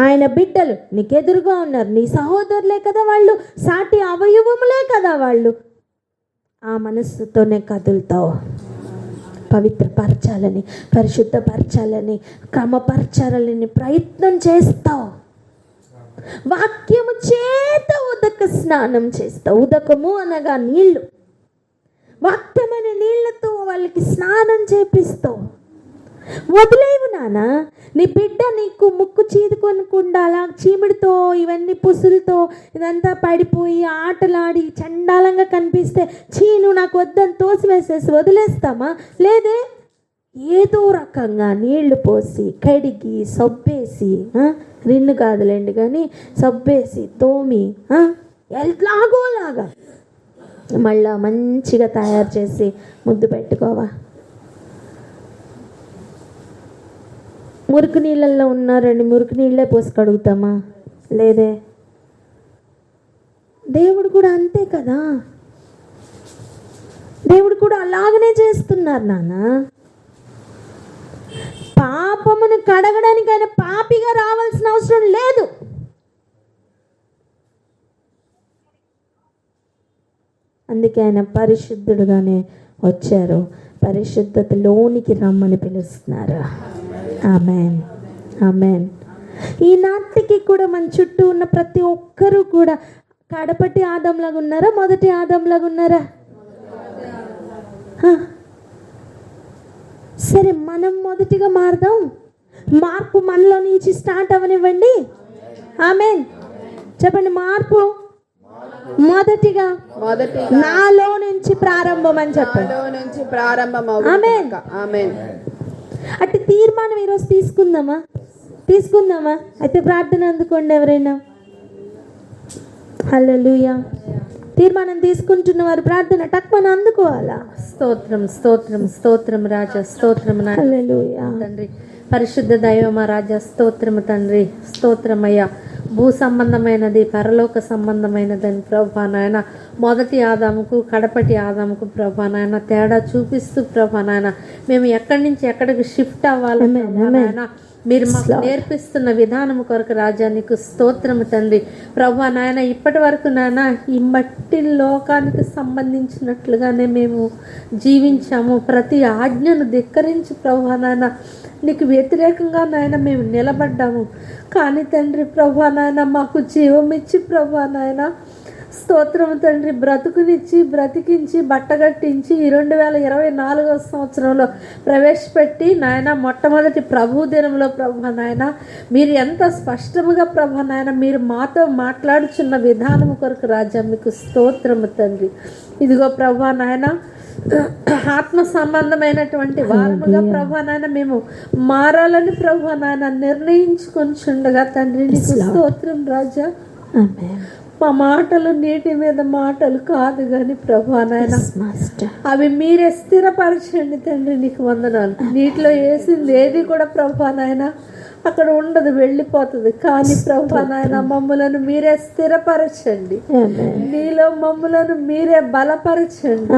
ఆయన బిడ్డలు నీకు ఎదురుగా ఉన్నారు, నీ సహోదరులే కదా వాళ్ళు, సాటి అవయవములే కదా వాళ్ళు. ఆ మనస్సుతోనే కదులుతావు. పవిత్రపరచాలని, పరిశుద్ధపరచాలని, క్రమపరచాలని ప్రయత్నం చేస్తావు. వాక్యము చేత ఉదక స్నానం చేస్తావు. ఉదకము అనగా నీళ్లు, వాక్యమైన నీళ్లతో వాళ్ళకి స్నానం చేపిస్తావు. వదిలేవు నాన్న. నీ బిడ్డ నీకు ముక్కు చీదుకొనకుండా అలా చీమిడితో ఇవన్నీ పుసులతో ఇదంతా పడిపోయి ఆటలాడి చండాలంగా కనిపిస్తే నువ్వు నాకు వద్దని తోసివేసేసి వదిలేస్తామా? లేదే, ఏదో రకంగా నీళ్లు పోసి కడిగి సబ్బేసి, రిన్ను కాదులేండి కానీ సబ్బేసి తోమి ఎలాగోలాగా మళ్ళా మంచిగా తయారు చేసి ముద్దు పెట్టుకోవా? మురికి నీళ్ళల్లో ఉన్నారండి, మురికి నీళ్ళే పోసి కడుగుతామా? లేదే. దేవుడు కూడా అంతే కదా, దేవుడు కూడా అలాగనే చేస్తున్నారు నాన్న. పాపమును కడగడానికి ఆయన పాపిగా రావాల్సిన అవసరం లేదు. అందుకే ఆయన పరిశుద్ధుడుగానే వచ్చారు, పరిశుద్ధతలోనికి రమ్మని పిలుస్తున్నారు. Amen, amen. ఈనాటికి కూడా మన చుట్టూ ఉన్న ప్రతి ఒక్కరూ కూడా కడపటి ఆదంలాగా ఉన్నారా, మొదటి ఆదంలాగా ఉన్నారా? సరే, మనం మొదటిగా మారదాం. మార్పు మనలో నుంచి స్టార్ట్ అవనివ్వండి. ఆమెన్ చెప్పండి. మార్పు మొదటిగా నాలో నుంచి ప్రారంభం అని చెప్పండి. Amen, amen. అట్టి తీర్మానం ఈరోజు తీసుకుందామా? అయితే ప్రార్థన అందుకోండి ఎవరైనా. హల్లెలూయా. తీర్మానం తీసుకుంటున్న వారు ప్రార్థన టక్మని అందుకోవాలా? స్తోత్రం, స్తోత్రం, స్తోత్రం రాజా, స్తోత్రం హల్లెలూయా తండ్రి. పరిశుద్ధ దైవమా రాజా, స్తోత్రము తండ్రి, స్తోత్రమయ్యా. భూ సంబంధమైనది పరలోక సంబంధమైనదని ప్రభా నాయన మొదటి ఆదాముకు కడపటి ఆదాముకు ప్రభా నాయన తేడా చూపిస్తూ ప్రభా నాయన మేము ఎక్కడి నుంచి ఎక్కడికి షిఫ్ట్ అవ్వాలి నాయన మీరు మాకు నేర్పిస్తున్న విధానం కొరకు రాజా నీకు స్తోత్రము తండ్రి. ప్రభా నాయన ఇప్పటి వరకు నాయన ఈ మట్టి లోకానికి సంబంధించినట్లుగానే మేము జీవించాము. ప్రతి ఆజ్ఞను ధిక్కరించి ప్రభా నాయన నీకు వ్యతిరేకంగా నాయన మేము నిలబడ్డాము. కానీ తండ్రి ప్రభా నాయన మాకు జీవం ఇచ్చి ప్రభా నాయన స్తోత్రము తండ్రి బ్రతుకునిచ్చి బ్రతికించి బట్టగట్టించి ఈ 2024వ సంవత్సరంలో ప్రవేశపెట్టి నాయన మొట్టమొదటి ప్రభు దినంలో ప్రభా నాయన మీరు ఎంత స్పష్టముగా ప్రభా నాయన మీరు మాతో మాట్లాడుచున్న విధానం కొరకు రాజా మీకు స్తోత్రము తండ్రి. ఇదిగో ప్రభా నాయన ఆత్మ సంబంధమైనటువంటి వారముగా ప్రభా నాయన మేము మారాలని ప్రభా నాయన నిర్ణయించుకొనిచుండగా తండ్రి నీకు స్తోత్రం రాజా. మా మాటలు నీటి మీద మాటలు కాదు కానీ ప్రభా నాయన అవి మీరే స్థిరపరచండి తండ్రి. నీకు వందనాలు. నీటిలో వేసింది ఏది కూడా ప్రభా నాయన అక్కడ ఉండదు, వెళ్ళిపోతుంది. కానీ ప్రభా నాయన మమ్ములను మీరే స్థిరపరచండి, నీలో మమ్ములను మీరే బలపరచండి,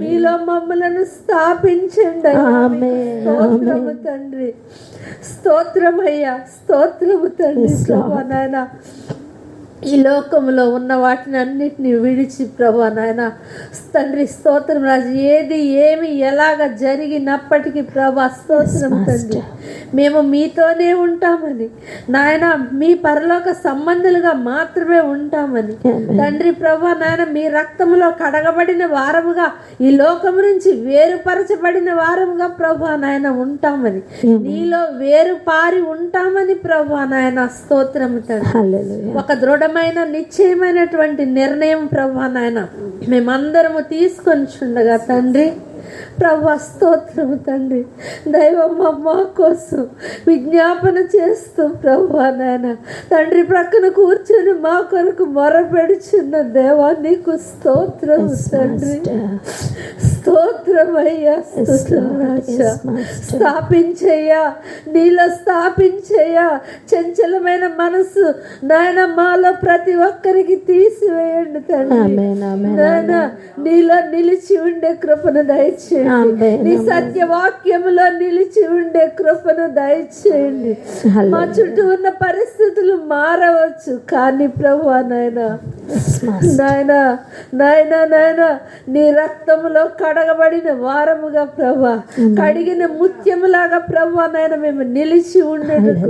మీలో మమ్ములను స్థాపించండి. స్తోత్రము తండ్రి, స్తోత్రమయ్యా, స్తోత్రము తండ్రి. ప్రభా నాయన ఈ లోకంలో ఉన్న వాటిని అన్నిటిని విడిచి ప్రభా నాయన తండ్రి స్తోత్రం రాజు ఏది ఏమి ఎలాగ జరిగినప్పటికీ ప్రభా స్తోత్రం తండ్రి మేము మీతోనే ఉంటామని నాయన మీ పరలోక సంబంధులుగా మాత్రమే ఉంటామని తండ్రి ప్రభా నాయన మీ రక్తంలో కడగబడిన వారముగా ఈ లోకం నుంచి వేరుపరచబడిన వారముగా ప్రభా నాయన ఉంటామని నీలో వేరు పారి ఉంటామని ప్రభా నాయన స్తోత్రము తండ్రి. ఒక దృఢమైన నిశ్చయమైనటువంటి నిర్ణయం ప్రభా నాయన మేమందరము తీసుకొని చుండగా తండ్రి ప్రభా స్తోత్రము తండ్రి. దైవం మా కోసం విజ్ఞాపన చేస్తూ ప్రభా నాయన తండ్రి ప్రక్కన కూర్చొని మా కొరకు మొరపెడుచున్న దేవా నీకు స్తోత్రం తండ్రి. స్తోత్రమయ్యా, స్థాపించయ్యా, నీలో స్థాపించయ్యా. చంచలమైన మనసు నాయన మాలో ప్రతి ఒక్కరికి తీసివేయండి తండ్రి. నాయన నీలో నిలిచి ఉండే కృపను దయచేయండి, నీ సత్యవాక్యములో నిలిచి ఉండే కృపను దయచేయండి. మా చుట్టూ ఉన్న పరిస్థితులు మారవచ్చు కానీ ప్రభువా నాయన నాయన నాయన నాయన నీ రక్తములో కడగబడిన వారముగా ప్రభా, కడిగిన ముత్యములాగా ప్రభా నాయన మేము నిలిచి ఉండేందుకు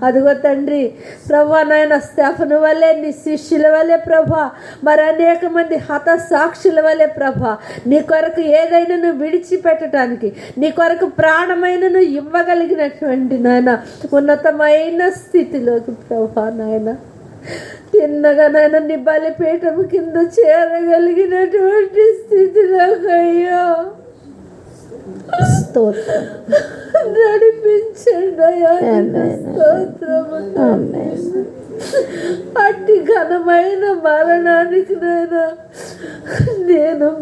అదిగో తండ్రి ప్రభా నాయన స్టెఫను వల్లే నీ శిష్యుల వల్లే ప్రభా, మరి అనేక మంది హతసాక్షుల వల్లే ప్రభా, నీ కొరకు ఏదైనా విడిచిపెట్టడానికి, నీ కొరకు ప్రాణమైనను ఇవ్వగలిగినటువంటి నాయన ఉన్నతమైన స్థితిలోకి ప్రభా నాయన తిన్నగా నాయన నీ బలిపీఠం కింద చేరగలిగినటువంటి స్థితిలోకి అయ్యా స్తోత్రం. నడిపించండి అయ్యా. స్తోత్రము. అట్టి ఘనమైన మరణానికి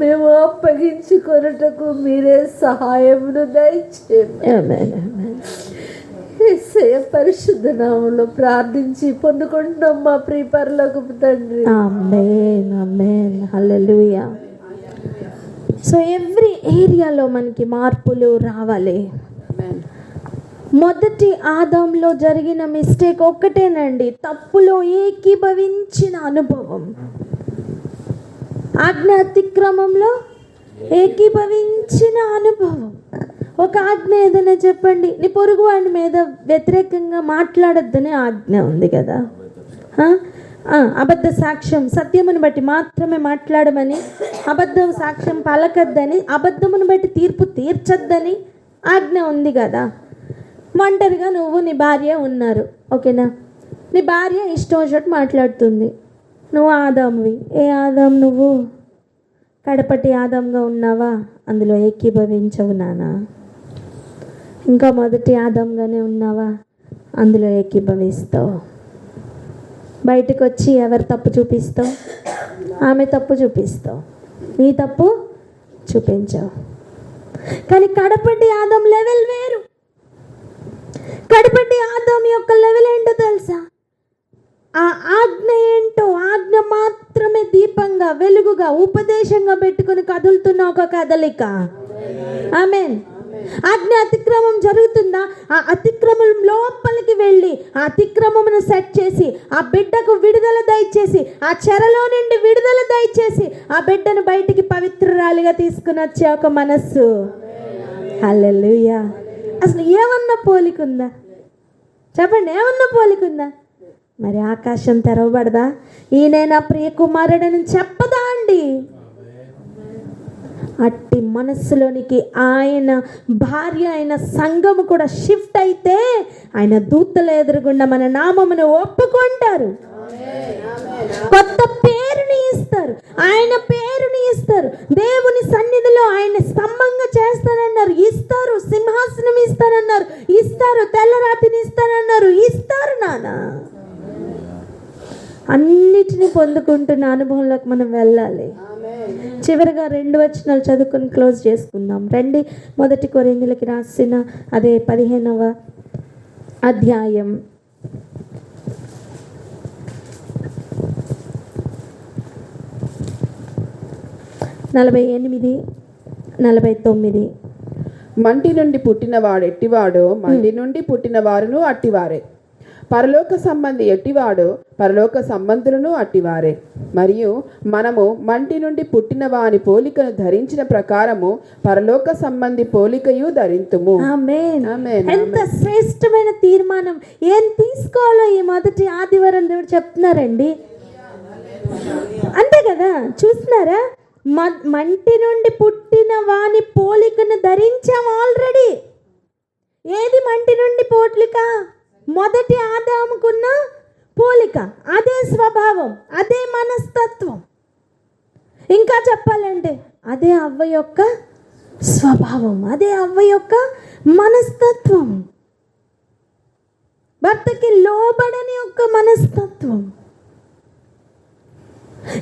మేము అప్పగించుకొనుటకు మీరే సహాయమును దయచేయండి. యేసయ్య పరిశుద్ధ నామములో ప్రార్థించి పొందుకుంటున్నాం మా ప్రియ పరలోకపు తండ్రి. ఆమేన్, ఆమేన్, హల్లెలూయా. సో ఎవ్రీ ఏరియాలో మనకి మార్పులు రావాలి. మొదటి ఆదాంలో జరిగిన మిస్టేక్ ఒక్కటేనండి, తప్పులో ఏకీభవించిన అనుభవం. ఆజ్ఞ అతిక్రమంలో ఏకీభవించిన అనుభవం. ఒక ఆజ్ఞ ఏదైనా చెప్పండి, నీ పొరుగు వాడి మీద వ్యతిరేకంగా మాట్లాడొద్దని ఆజ్ఞ ఉంది కదా. అబద్ధ సాక్ష్యం, సత్యమును బట్టి మాత్రమే మాట్లాడమని, అబద్ధం సాక్ష్యం పలకద్దని, అబద్ధమును బట్టి తీర్పు తీర్చొద్దని ఆజ్ఞ ఉంది కదా. ఒంటరిగా నువ్వు నీ భార్య ఉన్నారు, ఓకేనా? నీ భార్య ఇష్టం వచ్చినట్టు మాట్లాడుతుంది. నువ్వు ఆదాంవి. ఏ ఆదాం నువ్వు? కడపటి ఆదాంగా ఉన్నావా? అందులో ఏకీభవించవు నానా. ఇంకా మొదటి ఆదాంగానే ఉన్నావా? అందులో ఏకీభవిస్తావు. బయటకు వచ్చి ఎవరు తప్పు చూపిస్తావు? ఆమె తప్పు చూపిస్తావు, నీ తప్పు చూపించావు. కానీ కడపటి ఆదాం లెవెల్ వేరు. కడపటి ఆదాం యొక్క లెవెల్ ఏంటో తెలుసా? ఆ ఆజ్ఞ ఏంటో, ఆజ్ఞ మాత్రమే దీపంగా, వెలుగుగా, ఉపదేశంగా పెట్టుకుని కదులుతున్న ఒక కదలిక. ఆమేన్. ఆజ్ఞ అతిక్రమం జరుగుతుందా? ఆ అతిక్రమం లోపలికి వెళ్ళి ఆ అతిక్రమమును సెట్ చేసి ఆ బిడ్డకు విడుదల దయచేసి, ఆ చెరలో నుండి విడుదల దయచేసి ఆ బిడ్డను బయటికి పవిత్రురాలిగా తీసుకుని వచ్చే ఒక మనస్సు. హల్లెలూయా. అసలు ఏమన్నా పోలికుందా? చెప్పండి, ఏమన్నా పోలికుందా? మరి ఆకాశం తెరవబడదా? ఈయన నా ప్రియ కుమారుడని చెప్పదా అండి? అట్టి మనస్సులోనికి ఆయన భార్య అయిన సంఘము కూడా షిఫ్ట్ అయితే ఆయన దూతల ఎదురుగుండా మన నామమును ఒప్పుకుంటారు. కొత్త పేరుని ఇస్తారు, ఆయన పేరుని ఇస్తారు. దేవుని సన్నిధిలో ఆయన స్తంభంగా చేస్తానన్నారు, ఇస్తారు. సింహాసనం ఇస్తానన్నారు, ఇస్తారు. తెల్లరాతిని ఇస్తానన్నారు, ఇస్తారు. నానా అన్నిటినీ పొందుకుంటున్న అనుభవంలోకి మనం వెళ్ళాలి. చివరిగా 2 వచనాలు చదువుకొని క్లోజ్ చేసుకుందాం. రండి, 1 కొరింథీయులకు రాసిన అదే 15వ అధ్యాయం 48, 49. మంటి నుండి పుట్టినవాడు ఎట్టివాడో మంటి నుండి పుట్టిన వారును అట్టివారే. పరలోక సంబంధి ఎట్టివాడో పరలోక సంబంధులను అట్టివారే. మరియు మనము మంటి నుండి పుట్టిన వాని పోలికను ధరించిన ప్రకారము పరలోక సంబంధి పోలికయు ధరింతుము. ఆమేన్. ఎంత శ్రేష్టమైన తీర్మానం! ఏం తీసుకోవాలో ఈ మొదటి ఆదివారం దేవుడు చెప్తున్నారండి. అంతే కదా, చూస్తున్నారా? మంటి నుండి పుట్టిన వాని పోలికను ధరించాం ఆల్రెడీ. ఏది మంటి నుండి పోలిక? మొదటి ఆదాముకున్న పోలిక, అదే స్వభావం, అదే మనస్తత్వం. ఇంకా చెప్పాలంటే అదే అవ్వ యొక్క స్వభావం, అదే అవ్వ యొక్క మనస్తత్వం. భర్తకి లోబడని యొక్క మనస్తత్వం.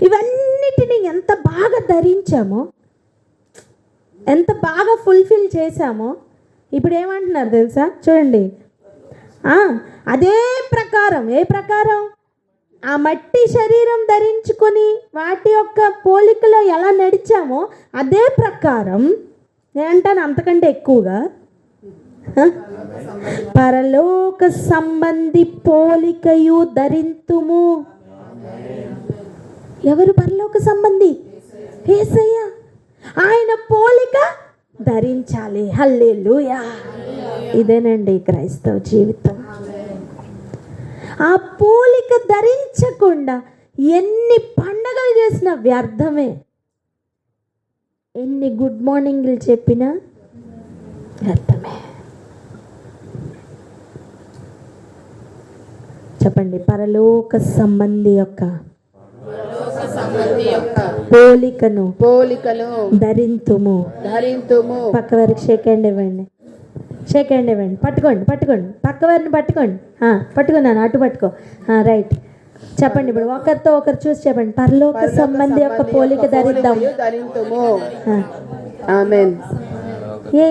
ఇవన్నిటిని ఎంత బాగా ధరించామో, ఎంత బాగా ఫుల్ఫిల్ చేశామో. ఇప్పుడు ఏమంటున్నారు తెలుసా? చూడండి, అదే ప్రకారం. ఏ ప్రకారం? ఆ మట్టి శరీరం ధరించుకొని వాటి యొక్క పోలికలో ఎలా నడిచామో అదే ప్రకారం, నేనంటాను అంతకంటే ఎక్కువగా, పరలోక సంబంధి పోలికయు ధరింతుము. ఎవరు పరలోక సంబంధి? యేసయ్య. ఆయన పోలిక ధరించాలి. హల్లెలూయా. ఇదేనండి క్రైస్తవ జీవితం. ఆ పోలిక ధరించకుండా ఎన్ని పండగలు చేసినా వ్యర్థమే, ఎన్ని గుడ్ మార్నింగ్లు చెప్పినా వ్యర్థమే. చెప్పండి, పరలోక సంబంధి యొక్క పోలికను ధరింతుము. పక్క వారికి షేక్ హ్యాండ్ ఇవ్వండి, షేక్ హ్యాండ్ ఇవ్వండి. పట్టుకోండి పక్క వారిని పట్టుకున్నాను, అటు పట్టుకో. రైట్. చెప్పండి, ఇప్పుడు ఒకరితో ఒకరు చూసి చెప్పండి, పరలోక సంబంధి యొక్క పోలిక ధరిద్దాం. ఆమేన్.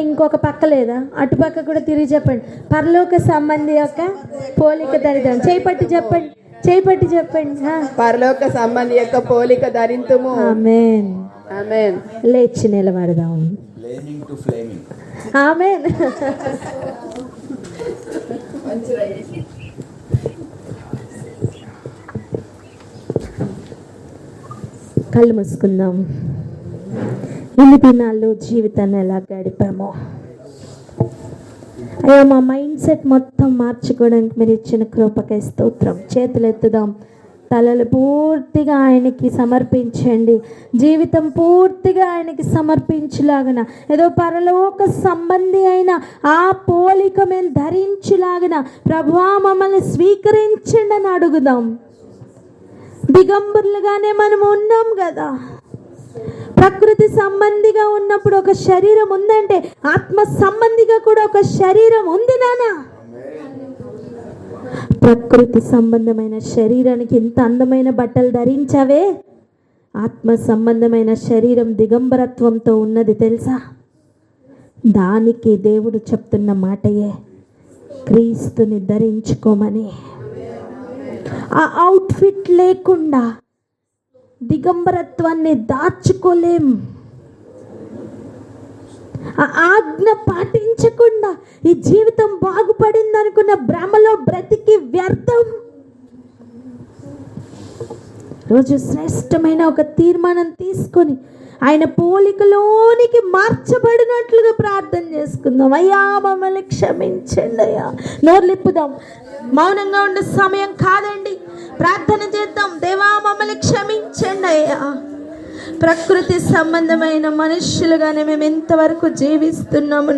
ఇంకొక పక్క లేదా? అటుపక్క కూడా తిరిగి చెప్పండి, పరలోక సంబంధి యొక్క పోలిక ధరిద్దాం. చేపట్టి చెప్పండి. పరలోక సంబంధి యొక్క పోలిక ధరింతుము. ఆమేన్. ఆమేన్. లేచి నిలబడదాం. ఆమేన్. కళ్ళు మూసుకుందాం. ఇన్ని దినాల్లో జీవితాన్ని ఎలా గడిపామో, అయ్యో మా మైండ్ సెట్ మొత్తం మార్చుకోవడానికి మీరు ఇచ్చిన కృపకై స్తోత్రం. చేతులు ఎత్తుదాం, తలలు పూర్తిగా ఆయనకి సమర్పించండి. జీవితం పూర్తిగా ఆయనకి సమర్పించులాగన, ఏదో పరలోక సంబంధి అయిన ఆ పోలిక మేము ధరించులాగన ప్రభువా మమ్మల్ని స్వీకరించండి అని అడుగుదాం. దిగంబరులుగానే మనం ఉన్నాం కదా. ప్రకృతి సంబంధిగా ఉన్నప్పుడు ఒక శరీరం ఉందంటే ఆత్మ సంబంధిగా కూడా ఒక శరీరం ఉంది నానా. ప్రకృతి సంబంధమైన శరీరానికి ఇంత అందమైన బట్టలు ధరించావే, ఆత్మ సంబంధమైన శరీరం దిగంబరత్వంతో ఉన్నది తెలుసా? దానికి దేవుడు చెప్తున్న మాటయే క్రీస్తుని ధరించుకోమని. ఆ అవుట్ఫిట్ లేకుండా దిగంబరత్వాన్ని దాచుకోలేం. ఆ ఆజ్ఞ పాటించకుండా ఈ జీవితం బాగుపడింది అనుకున్న భ్రమలో బ్రతికి వ్యర్థం. రోజు శ్రేష్టమైన ఒక తీర్మానం తీసుకొని ఆయన పోలికలోనికి మార్చబడినట్లుగా ప్రార్థన చేసుకుందాం. అయ్యా మమ్మల్ని క్షమించండి అయ్యా. నోర్లిప్పుదాం, మౌనంగా ఉండే సమయం కాదండి, ప్రార్థన చేద్దాం. దేవా మమ్మల్ని క్షమించండి అయ్యా. ప్రకృతి సంబంధమైన మనుష్యులుగానే మేము ఎంతవరకు జీవిస్తున్నాము.